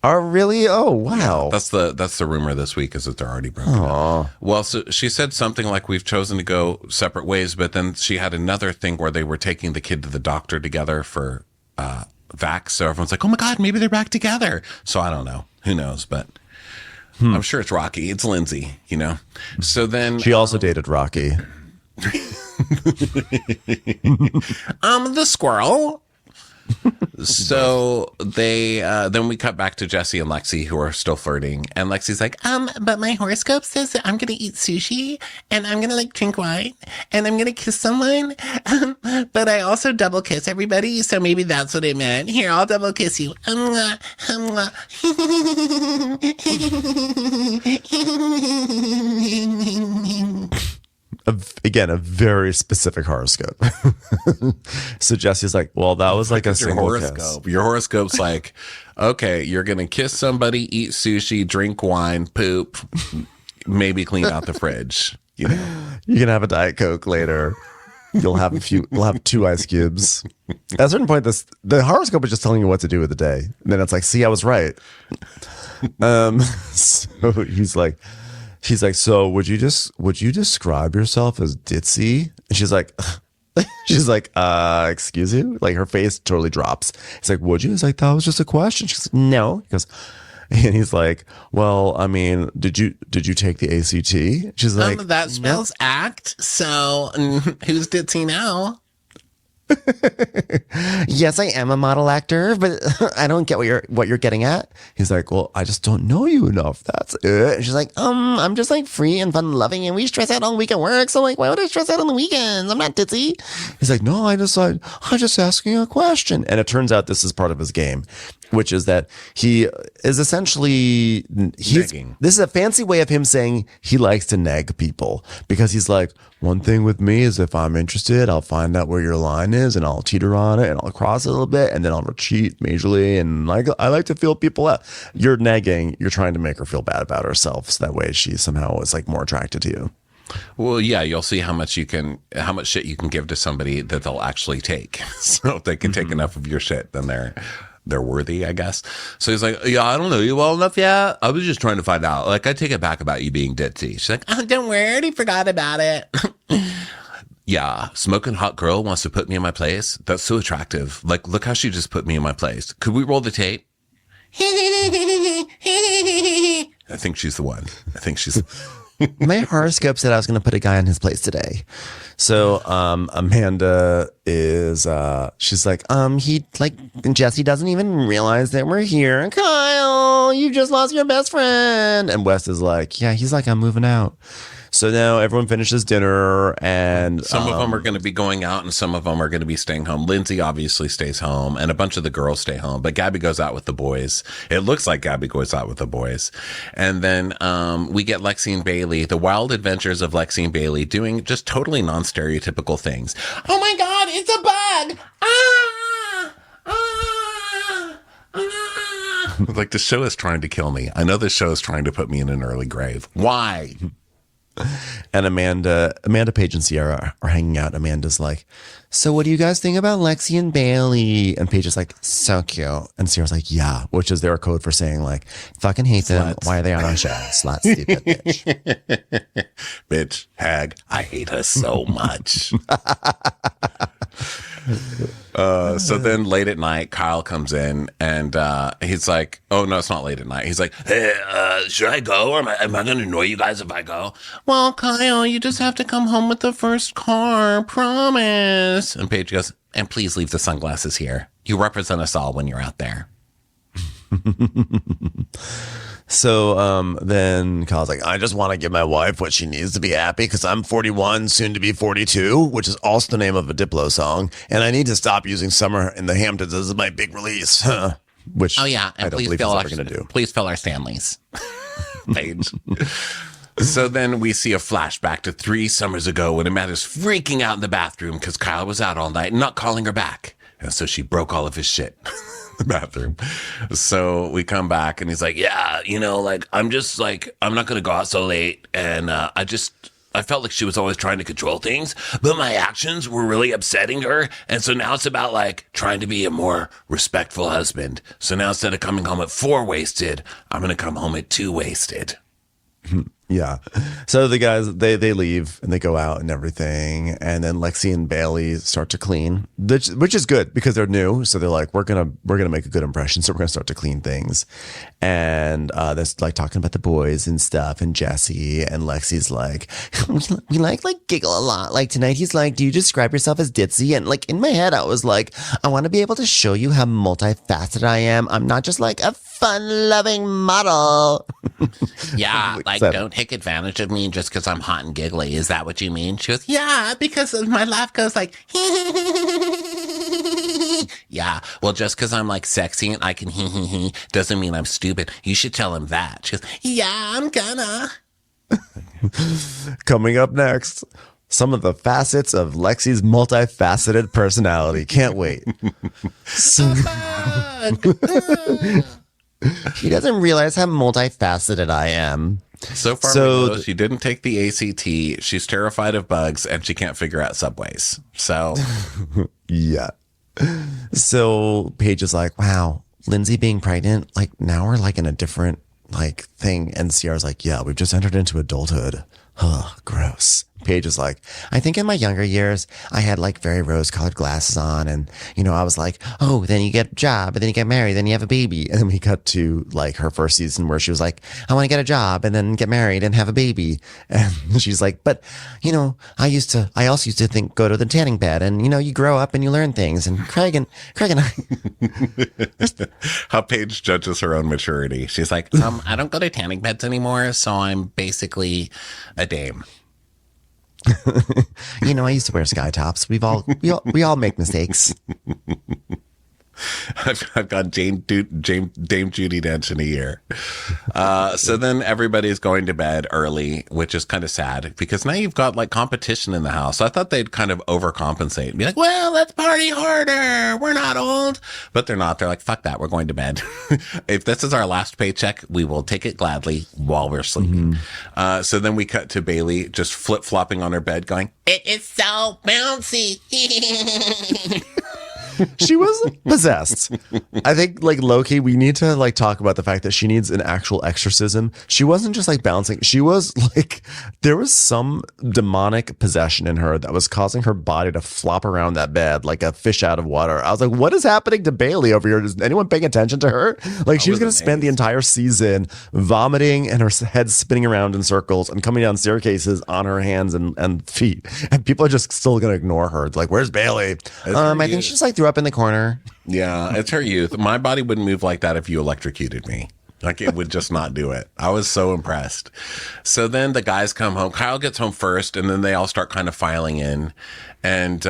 S2: Oh, really? Oh, wow.
S1: that's the rumor this week, is that they're already broken up. Well, so she said something like, we've chosen to go separate ways, but then she had another thing where they were taking the kid to the doctor together for vax. So everyone's like, oh my God, maybe they're back together. So I don't know. Who knows? But I'm sure it's Rocky. It's Lindsay, you know? So then
S2: She also dated Rocky.
S3: The squirrel.
S1: So they then we cut back to Jesse and Lexi, who are still flirting, and Lexi's like,
S3: But my horoscope says that I'm gonna eat sushi and I'm gonna like drink wine and I'm gonna kiss someone. But I also double kiss everybody, so maybe that's what it meant. Here, I'll double kiss you.
S2: Again, a very specific horoscope. So Jesse's like, well, that was like a
S1: your
S2: single kiss.
S1: horoscope. Your horoscope's like, okay, you're gonna kiss somebody, eat sushi, drink wine, poop, maybe clean out the fridge. You know,
S2: You can have a Diet Coke later. We'll have 2 ice cubes. At a certain point, the horoscope is just telling you what to do with the day. And then it's like, see, I was right. So she's like, so would you describe yourself as ditzy? And she's like, excuse you? Like her face totally drops. He's like, would you? He's like, that was just a question. She's like, no. He goes, and he's like, well, I mean, did you take the ACT? She's like,
S3: That spells act. So who's ditzy now?
S5: Yes, I am a model actor, but I don't get what you're getting at.
S2: he's like, well, I just don't know you enough. That's it.
S5: And she's like, I'm just like free and fun loving, and we stress out on weekend work. So like, why would I stress out on the weekends? I'm not ditzy.
S2: He's like, no, I'm just asking a question. And it turns out this is part of his game, which is that he is essentially,
S1: Negging.
S2: this is a fancy way of him saying he likes to neg people, because he's like, one thing with me is if I'm interested, I'll find out where your line is and I'll teeter on it and I'll cross it a little bit and then I'll retreat majorly. And like, I like to feel people out. You're negging. You're trying to make her feel bad about herself. So that way she somehow is like more attracted to you.
S1: well, yeah, you'll see how much shit you can give to somebody that they'll actually take. So if they can take enough of your shit, then they're worthy, I guess. So he's like, yeah, I don't know you well enough yet. I was just trying to find out. Like, I take it back about you being ditzy. She's like,
S3: Oh, don't worry, I already forgot about it.
S1: yeah, smoking hot girl wants to put me in my place. That's so attractive. Like, look how she just put me in my place. Could we roll the tape? I think she's the one. I think she's...
S5: My horoscope said I was going to put a guy in his place today.
S2: So Amanda is she's like,
S5: Jesse doesn't even realize that we're here. Kyle, you just lost your best friend.
S2: and Wes is like, yeah, he's like, I'm moving out. So now everyone finishes dinner, and
S1: Some of them are going to be going out and some of them are going to be staying home. Lindsay obviously stays home and a bunch of the girls stay home, but Gabby goes out with the boys. It looks like Gabby goes out with the boys. And then we get Lexi and Bailey, the wild adventures of Lexi and Bailey, doing just totally non-stereotypical things.
S3: Oh my God, it's a bug! Ah!
S1: Like, the show is trying to kill me. I know the show is trying to put me in an early grave. Why?
S2: And Amanda Page and Sierra are hanging out. Amanda's like, so what do you guys think about Lexi and Bailey? And Paige is like, so cute. And Sierra's like, yeah, which is their code for saying like, fucking hate them.
S1: Sluts.
S2: Why are they on our show? Slut, stupid bitch.
S1: Bitch, hag, I hate her so much. So then late at night, Kyle comes in and he's like, oh, no, it's not late at night. He's like, hey, should I go? Or am I going to annoy you guys if I go?
S3: Well, Kyle, you just have to come home with the first car, promise.
S1: And Paige goes, and please leave the sunglasses here. You represent us all when you're out there.
S2: So then Kyle's like, I just want to give my wife what she needs to be happy because I'm 41, soon to be 42, which is also the name of a Diplo song. And I need to stop using Summer in the Hamptons as my big release. which
S3: Oh yeah,
S2: I
S3: and
S2: don't
S3: please
S2: believe he's ever going to do.
S3: Please fill our Stanleys.
S1: Page. So then we see a flashback to 3 summers ago when Amanda's freaking out in the bathroom because Kyle was out all night and not calling her back. And so she broke all of his shit in the bathroom. So we come back and he's like, yeah, like, I'm just like, I'm not going to go out so late. And I felt like she was always trying to control things, but my actions were really upsetting her. And so now it's about like trying to be a more respectful husband. So now instead of coming home at 4 wasted, I'm going to come home at 2 wasted.
S2: Yeah. So the guys, they leave and they go out and everything. And then Lexi and Bailey start to clean, which is good because they're new. So they're like, we're going to make a good impression. So we're going to start to clean things. And they're like talking about the boys and stuff and Jesse, and Lexi's like, we like giggle a lot. Like tonight he's like, do you describe yourself as ditzy? And like in my head, I was like, I want to be able to show you how multifaceted I am. I'm not just like a fun-loving model.
S3: Yeah, like don't take advantage of me just because I'm hot and giggly. Is that what you mean? She goes, yeah, because my laugh goes like, yeah, well, just because I'm like sexy and I can doesn't mean I'm stupid. You should tell him that. She goes, yeah, I'm gonna.
S2: Coming up next, some of the facets of Lexi's multifaceted personality. Can't wait.
S5: She doesn't realize how multifaceted I am.
S1: So far, we know she didn't take the ACT. She's terrified of bugs and she can't figure out subways. So,
S2: yeah. So Paige is like, wow, Lindsay being pregnant, like now we're like in a different like thing. And Ciara's like, yeah, we've just entered into adulthood. Huh, gross. Paige is like, I think in my younger years, I had like very rose-colored glasses on. And, I was like, oh, then you get a job, and then you get married, then you have a baby. And then we cut to like her first season where she was like, I want to get a job and then get married and have a baby. And she's like, but, I also used to think, go to the tanning bed and, you grow up and you learn things. And Craig and I.
S1: How Paige judges her own maturity. She's like,
S3: I don't go to tanning beds anymore, so I'm basically a dame.
S5: I used to wear sky tops. We all make mistakes.
S1: I've got Dame Judi Dench in a year. So then everybody's going to bed early, which is kind of sad because now you've got like competition in the house. So I thought they'd kind of overcompensate and be like, well, let's party harder. We're not old. But they're not. They're like, fuck that. We're going to bed. If this is our last paycheck, we will take it gladly while we're sleeping. So then we cut to Bailey just flip-flopping on her bed going,
S3: it is so bouncy.
S2: She was possessed. I think like low-key, we need to like talk about the fact that she needs an actual exorcism. She wasn't just like bouncing. She was like, there was some demonic possession in her that was causing her body to flop around that bed like a fish out of water. I was like, what is happening to Bailey over here? Is anyone paying attention to her? Like she was going to spend the entire season vomiting and her head spinning around in circles and coming down staircases on her hands and feet. And people are just still going to ignore her. It's like, where's Bailey?
S5: I think she just like threw up in the corner.
S1: Yeah, it's her youth. My body wouldn't move like that if you electrocuted me. Like it would just not do it. I was so impressed. So then the guys come home. Kyle gets home first, and then they all start kind of filing in. And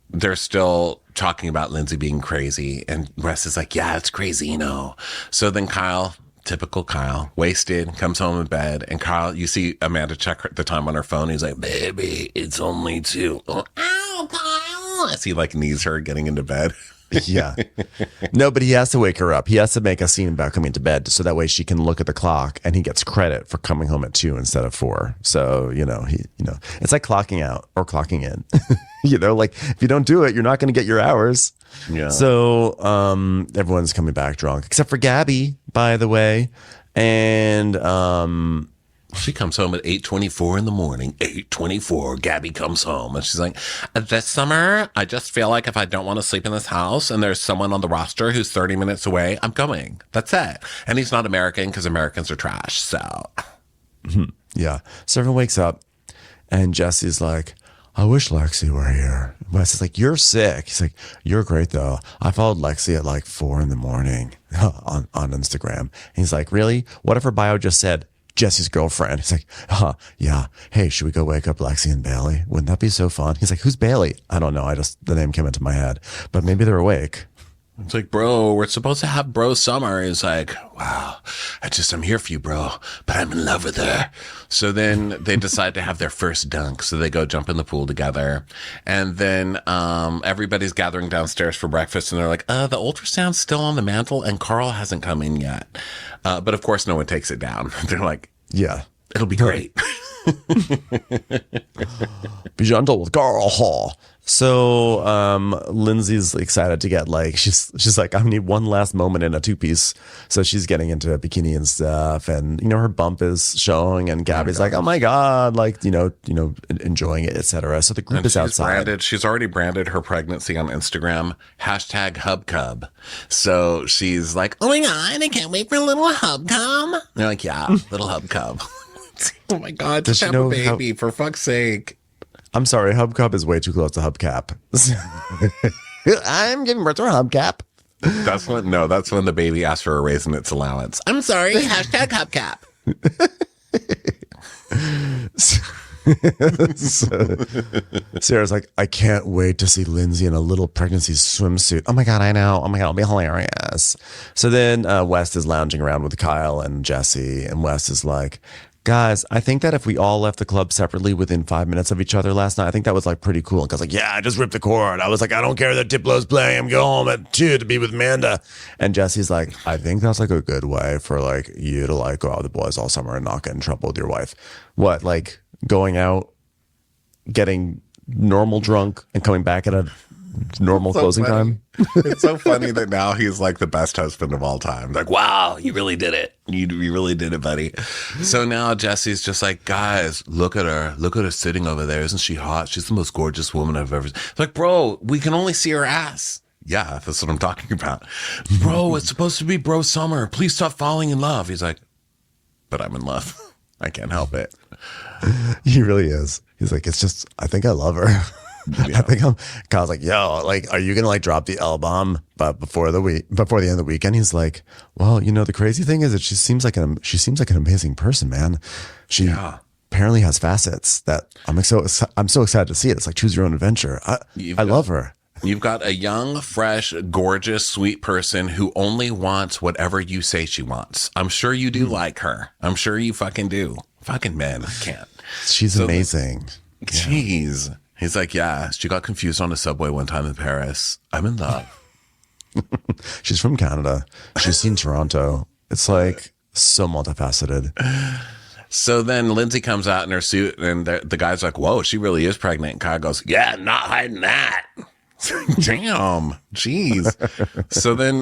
S1: they're still talking about Lindsay being crazy. And Wes is like, yeah, it's crazy, So then Kyle, typical Kyle, wasted, comes home in bed. And Kyle, you see Amanda check the time on her phone. He's like, baby, it's only 2. Oh, ow, Kyle. As he like knees her getting into bed.
S2: Yeah. No, but he has to wake her up. He has to make a scene about coming to bed so that way she can look at the clock and he gets credit for coming home at 2 instead of 4. So, it's like clocking out or clocking in. Like if you don't do it, you're not going to get your hours.
S1: Yeah.
S2: So, everyone's coming back drunk except for Gabby, by the way. And,
S1: she comes home at 8:24 in the morning. 8:24, Gabby comes home. And she's like, this summer, I just feel like if I don't want to sleep in this house and there's someone on the roster who's 30 minutes away, I'm going. That's it. And he's not American because Americans are trash. So.
S2: Yeah. So everyone wakes up and Jesse's like, I wish Lexi were here. Wes is like, you're sick. He's like, you're great though. I followed Lexi at like 4 in the morning on Instagram. And he's like, really? What if her bio just said, Jesse's girlfriend? He's like, yeah. Hey, should we go wake up Lexi and Bailey? Wouldn't that be so fun? He's like, who's Bailey? I don't know. The name came into my head, but maybe they're awake.
S1: It's like, bro, we're supposed to have bro summer. He's like, wow, I'm here for you, bro, but I'm in love with her. So then they decide to have their first dunk. So they go jump in the pool together. And then everybody's gathering downstairs for breakfast. And they're like, the ultrasound's still on the mantle and Carl hasn't come in yet. But of course, no one takes it down. They're like,
S2: Yeah.
S1: it'll be great.
S2: Be gentle with Carl. So Lindsay's excited to get like she's like, I need one last moment in a two-piece. So she's getting into a bikini and stuff, and her bump is showing, and Gabby's like, oh my god, like enjoying it, etc. So the group is outside.
S1: She's already branded her pregnancy on Instagram #hubcub. So she's like,
S3: Oh my God, I can't wait for a little hubcub.
S1: they're like, yeah, little hubcub.
S3: Oh my God,
S2: Does
S3: just
S2: she
S3: have a
S2: know
S3: baby, for fuck's sake.
S2: I'm sorry, hubcub is way too close to hubcap.
S5: I'm giving birth to a hubcap.
S1: That's when the baby asks for a raise in its allowance.
S3: I'm sorry, #hubcap.
S2: Sarah's like, I can't wait to see Lindsay in a little pregnancy swimsuit. Oh my god, I know. Oh my god, it'll be hilarious. So then West is lounging around with Kyle and Jesse, and West is like, guys, I think that if we all left the club separately within 5 minutes of each other last night, I think that was like pretty cool. And Kyle's like, yeah, I just ripped the cord. I was like, I don't care that Diplo's playing. I'm going home at 2 to be with Amanda. And Jesse's like, I think that's like a good way for like you to like go out with the boys all summer and not get in trouble with your wife. What, like going out, getting normal drunk and coming back at a normal closing time?
S1: It's so funny that now he's like the best husband of all time. Like, wow, you really did it. You really did it, buddy. So now Jesse's just like, guys, look at her. Look at her sitting over there. Isn't she hot? She's the most gorgeous woman I've ever seen. It's like, bro, we can only see her ass. Yeah, that's what I'm talking about. Bro, it's supposed to be bro summer. Please stop falling in love. He's like, but I'm in love. I can't help it.
S2: He really is. He's like, it's just, I think I love her.
S1: Yeah.
S2: I think Kyle's like, yo, like, are you gonna like drop the L bomb, but before the end of the weekend? He's like, well, the crazy thing is that she seems like an amazing person, man. She apparently has facets that I'm so excited to see it. It's like choose your own adventure. I love her.
S1: You've got a young, fresh, gorgeous, sweet person who only wants whatever you say she wants. I'm sure you do like her. I'm sure you fucking do. Fucking men, I can't.
S2: She's amazing.
S1: Jeez. He's like, yeah, she got confused on a subway one time in Paris. I'm in love.
S2: She's from Canada. She's seen Toronto. It's like so multifaceted.
S1: So then Lindsay comes out in her suit, and the guy's like, whoa, she really is pregnant. And Kyle goes, yeah, not hiding that. Damn. Jeez. So then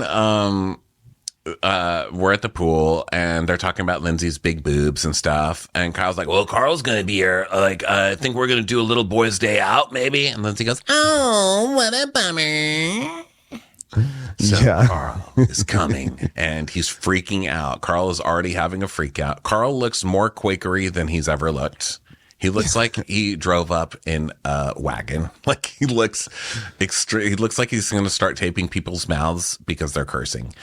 S1: we're at the pool, and they're talking about Lindsay's big boobs and stuff. And Kyle's like, well, Carl's going to be here. Like, I think we're going to do a little boys' day out, maybe. And Lindsay goes,
S3: Oh, what a bummer.
S1: so
S2: Yeah.
S1: Carl is coming, and he's freaking out. Carl is already having a freak out. Carl looks more Quakery than he's ever looked. He looks like he drove up in a wagon. Like he looks extreme. He looks like he's going to start taping people's mouths because they're cursing.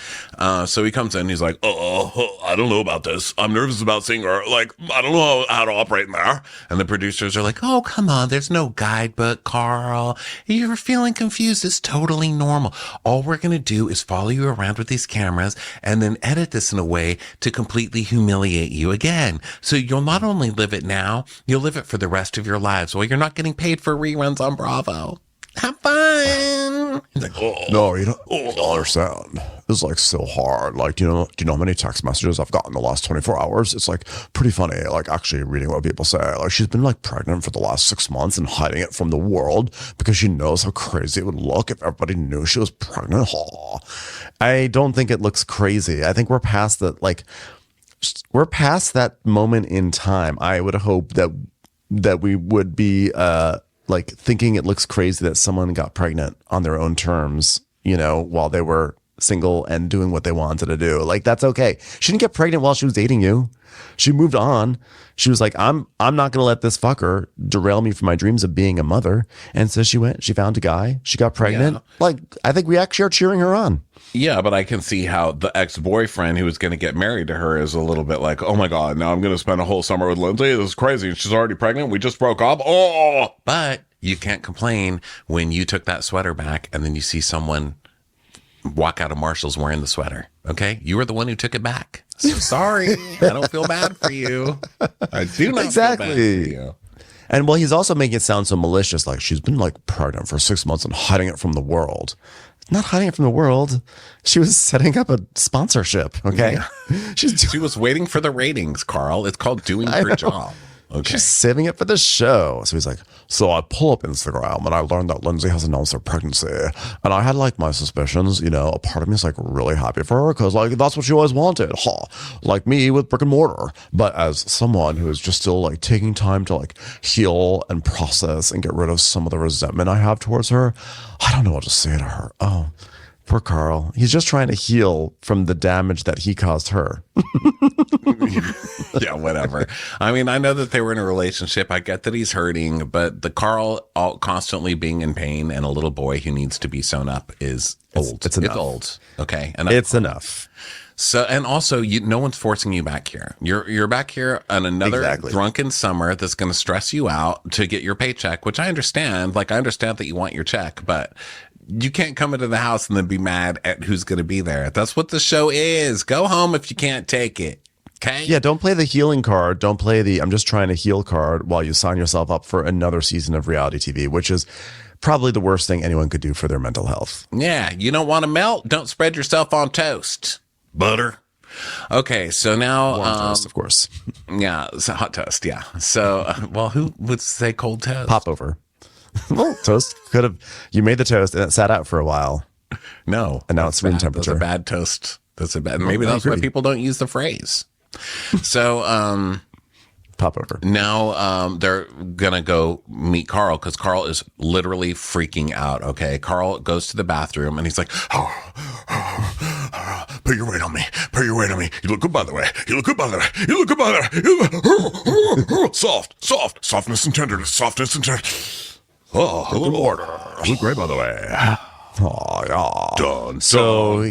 S1: So he comes in. He's like, "Oh, I don't know about this. I'm nervous about seeing her. Like, I don't know how to operate in there." And the producers are like, "Oh, come on. There's no guidebook, Carl. You're feeling confused. It's totally normal. All we're going to do is follow you around with these cameras and then edit this in a way to completely humiliate you again. So you'll not only live it now, you'll live it for the rest of your lives while you're not getting paid for reruns on Bravo. Have fun." He's like, "Oh,
S2: No, you don't understand. It's like so hard. Like, do you know how many text messages I've gotten in the last 24 hours? It's like pretty funny. Like actually reading what people say. Like she's been like pregnant for the last 6 months and hiding it from the world because she knows how crazy it would look if everybody knew she was pregnant." I don't think it looks crazy. I think we're past that. Like we're past that moment in time. I would hope that we would be like thinking it looks crazy that someone got pregnant on their own terms, while they were single and doing what they wanted to do. Like that's okay. She didn't get pregnant while she was dating you. She moved on. She was like, I'm not gonna let this fucker derail me from my dreams of being a mother. And so she found a guy, she got pregnant.
S1: Yeah.
S2: Like I think we actually are cheering her on.
S1: yeah, but I can see how the ex-boyfriend who was going to get married to her is a little bit like, oh my God, now I'm going to spend a whole summer with Lindsay. This is crazy. She's already pregnant. We just broke up. Oh, but you can't complain when you took that sweater back and then you see someone walk out of Marshall's wearing the sweater. Okay, you were the one who took it back. So sorry, I don't feel bad for you. I do not feel bad for you.
S2: And well, he's also making it sound so malicious, like she's been like pregnant for 6 months and hiding it from the world. Not hiding it from the world. She was setting up a sponsorship. Okay,
S1: Yeah. She was waiting for the ratings, Carl. It's called doing her job. Okay.
S2: She's saving it for the show. So he's like, so I pull up Instagram and I learned that Lindsay has announced her pregnancy. And I had like my suspicions, a part of me is like really happy for her because like that's what she always wanted. Like me with brick and mortar. But as someone who is just still like taking time to like heal and process and get rid of some of the resentment I have towards her, I don't know what to say to her. Oh, poor Carl. He's just trying to heal from the damage that he caused her.
S1: Yeah, whatever. I mean, I know that they were in a relationship. I get that he's hurting, but the Carl constantly being in pain and a little boy who needs to be sewn up is old.
S2: It's enough.
S1: It's old. Okay.
S2: It's enough.
S1: So, and also, no one's forcing you back here. You're back here on another drunken summer that's going to stress you out to get your paycheck, which I understand. Like, I understand that you want your check, but you can't come into the house and then be mad at who's going to be there. That's what the show is. Go home if you can't take it. Okay.
S2: Yeah, don't play the healing card. Don't play the I'm just trying to heal card while you sign yourself up for another season of reality TV, which is probably the worst thing anyone could do for their mental health.
S1: Yeah, you don't want to melt? Don't spread yourself on toast. Butter. Okay, so now
S2: Warm toast, of course.
S1: Yeah, so hot toast. Yeah. So, well, who would say cold toast?
S2: Pop over. Well, toast could have. You made the toast and it sat out for a while.
S1: No,
S2: and now it's room temperature.
S1: That's a bad toast. That's a bad. Maybe that's why people don't use the phrase. So,
S2: pop over.
S1: Now, they're gonna go meet Carl because Carl is literally freaking out. Okay, Carl goes to the bathroom and he's like, "Put your weight on me. Put your weight on me. You look good, by the way. You look good, by the way. You look good, by the way. Softness and tenderness. Softness and tenderness. Oh, a little order.
S2: You look great, by the way." Oh, yeah.
S1: Done.
S2: So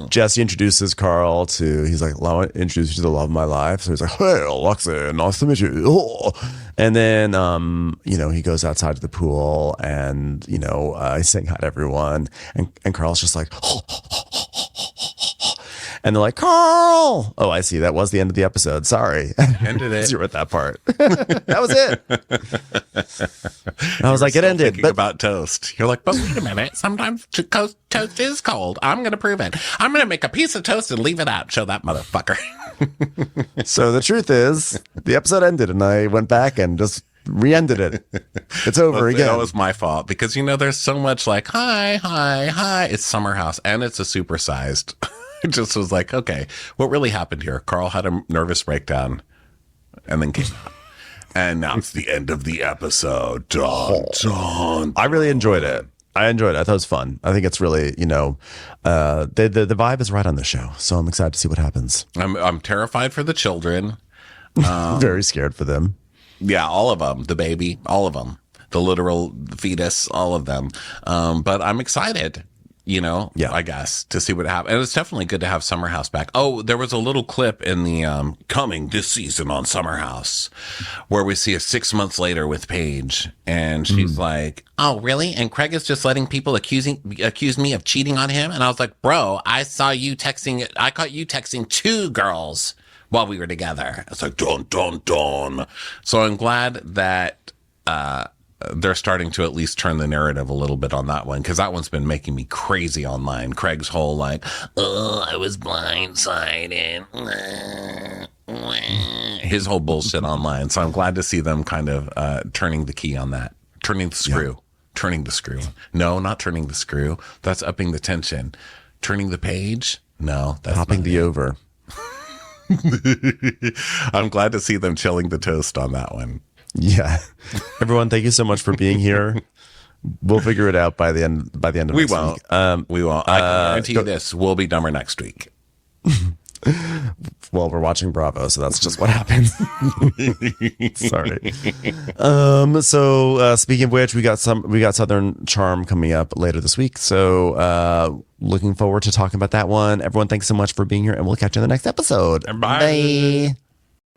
S2: Jesse introduces Carl to, he's like, "Let me introduce you to the love of my life." So he's like, "Hey, Alexi, nice to meet you." Oh. And then, he goes outside to the pool and, he's saying hi to everyone. And Carl's just like, and they're like, "Carl." Oh, I see. That was the end of the episode. Sorry.
S1: Ended it.
S2: You read that part. That was it. I was like, it ended.
S1: But about toast. You're like, but wait a minute. Sometimes toast is cold. I'm going to prove it. I'm going to make a piece of toast and leave it out. Show that motherfucker.
S2: So the truth is, the episode ended and I went back and just re-ended it. It's over again.
S1: That was my fault because, there's so much like, hi. It's Summer House and it's a supersized. It just was like, okay, what really happened here? Carl had a nervous breakdown and then came out. And now it's the end of the episode. Dun, dun.
S2: I really enjoyed it. I thought it was fun. I think it's really, the vibe is right on the show. So I'm excited to see what happens.
S1: I'm terrified for the children.
S2: Very scared for them.
S1: Yeah, all of them. The baby, all of them. The literal fetus, all of them. But I'm excited. I guess, to see what happens. And it's definitely good to have Summer House back. Oh, there was a little clip in the coming this season on Summer House where we see 6 months later with Paige. And she's like, "Oh, really? And Craig is just letting people accuse me of cheating on him?" And I was like, "Bro, I caught you texting 2 girls while we were together." It's like, dun, dun, dun. So I'm glad that they're starting to at least turn the narrative a little bit on that one, because that one's been making me crazy online. Craig's whole like, "Oh, I was blindsided." His whole bullshit online. So I'm glad to see them kind of turning the key on that. Turning the screw. Yeah. Turning the screw. No, not turning the screw. That's upping the tension. Turning the page? No, that's
S2: popping the over.
S1: I'm glad to see them chilling the toast on that one.
S2: Yeah. Everyone, thank you so much for being here. We'll figure it out by the end of next week.
S1: We won't. I can guarantee you this. We'll be dumber next week.
S2: Well, we're watching Bravo, so that's just what happens. Sorry. So speaking of which, we got Southern Charm coming up later this week. So looking forward to talking about that one. Everyone, thanks so much for being here, and we'll catch you in the next episode.
S1: Bye.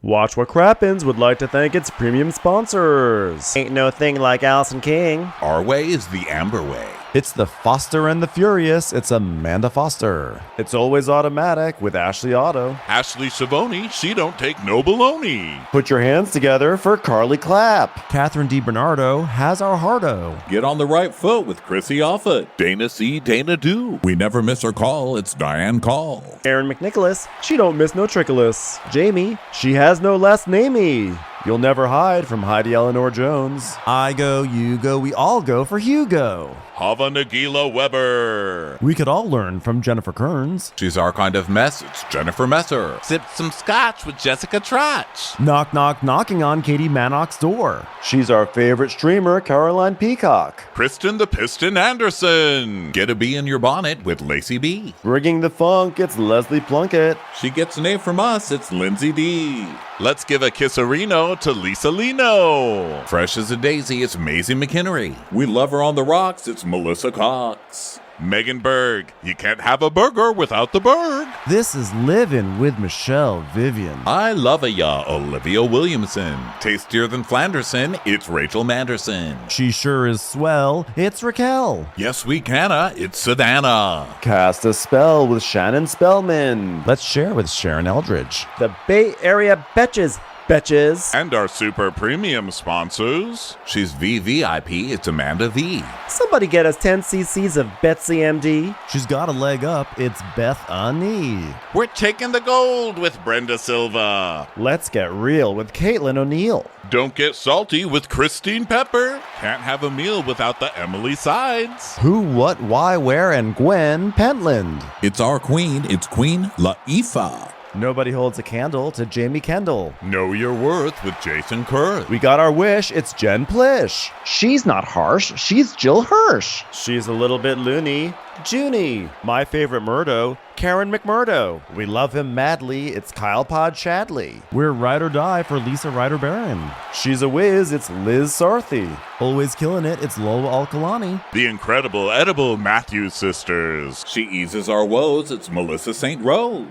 S6: Watch What Crappens would like to thank its premium sponsors.
S5: Ain't no thing like Allison King.
S1: Our way is the Amber way.
S2: It's the Foster and the Furious. It's Amanda Foster. It's Always Automatic with Ashley Otto.
S7: Ashley Savoni, she don't take no baloney.
S2: Put your hands together for Carly Clapp. Catherine DiBernardo has our hardo.
S7: Get on the right foot with Chrissy Offutt. Dana C. Dana Do. We never miss her call. It's Diane Call.
S6: Erin McNicholas, she don't miss no trickolas. Jamie, she has no last namey. You'll never hide from Heidi Eleanor Jones.
S2: I go, you go, we all go for Hugo.
S7: Hava Nagila Weber.
S2: We could all learn from Jennifer Kearns.
S7: She's our kind of mess. It's Jennifer Messer.
S1: Sip some scotch with Jessica Trotch.
S2: Knock, knock, knocking on Katie Mannock's door.
S6: She's our favorite streamer, Caroline Peacock.
S7: Kristen the Piston Anderson. Get a bee in your bonnet with Lacey B.
S6: Bringing the funk, it's Leslie Plunkett.
S7: She gets an A from us. It's Lindsay D. Let's give a kisserino to Lisa Lino. Fresh as a daisy, it's Maisie McHenry. We love her on the rocks, it's Melissa Cox. Megan Berg, you can't have a burger without the Berg.
S2: This is Livin' with Michelle Vivian.
S7: I love ya, Olivia Williamson. Tastier than Flanderson, it's Rachel Manderson.
S2: She sure is swell. It's Raquel.
S7: Yes, we canna, it's Savannah.
S6: Cast a spell with Shannon Spellman.
S2: Let's share with Sharon Eldridge.
S6: The Bay Area Betches. Betches.
S7: And our super premium sponsors. She's VVIP, it's Amanda V.
S6: Somebody get us 10 cc's of Betsy MD.
S2: She's got a leg up. It's Beth Ani.
S7: We're taking the gold with Brenda Silva.
S6: Let's get real with Caitlin O'Neill.
S7: Don't get salty with Christine Pepper. Can't have a meal without the Emily Sides.
S2: Who, what, why, where, and Gwen Pentland.
S7: It's our queen, it's Queen Laifa.
S6: Nobody holds a candle to Jamie Kendall.
S7: Know your worth with Jason Kurth.
S6: We got our wish, it's Jen Plish.
S5: She's not harsh. She's Jill Hirsch.
S6: She's a little bit loony. Junie. My favorite Murdo, Karen McMurdo. We love him madly, it's Kyle Pod Shadley.
S2: We're ride or die for Lisa Ryder Barron.
S6: She's a whiz, it's Liz Sarthy.
S2: Always killing it, it's Lola Alkalani.
S7: The incredible edible Matthews sisters. She eases our woes, it's Melissa St. Rose.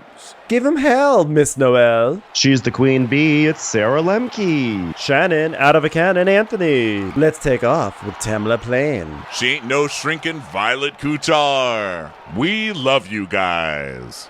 S6: Give him hell, Miss Noel. She's the queen bee, it's Sarah Lemke. Shannon, out of a cannon, Anthony. Let's take off with Tamla Plain.
S7: She ain't no shrinking Violet Kuchar. We love you guys.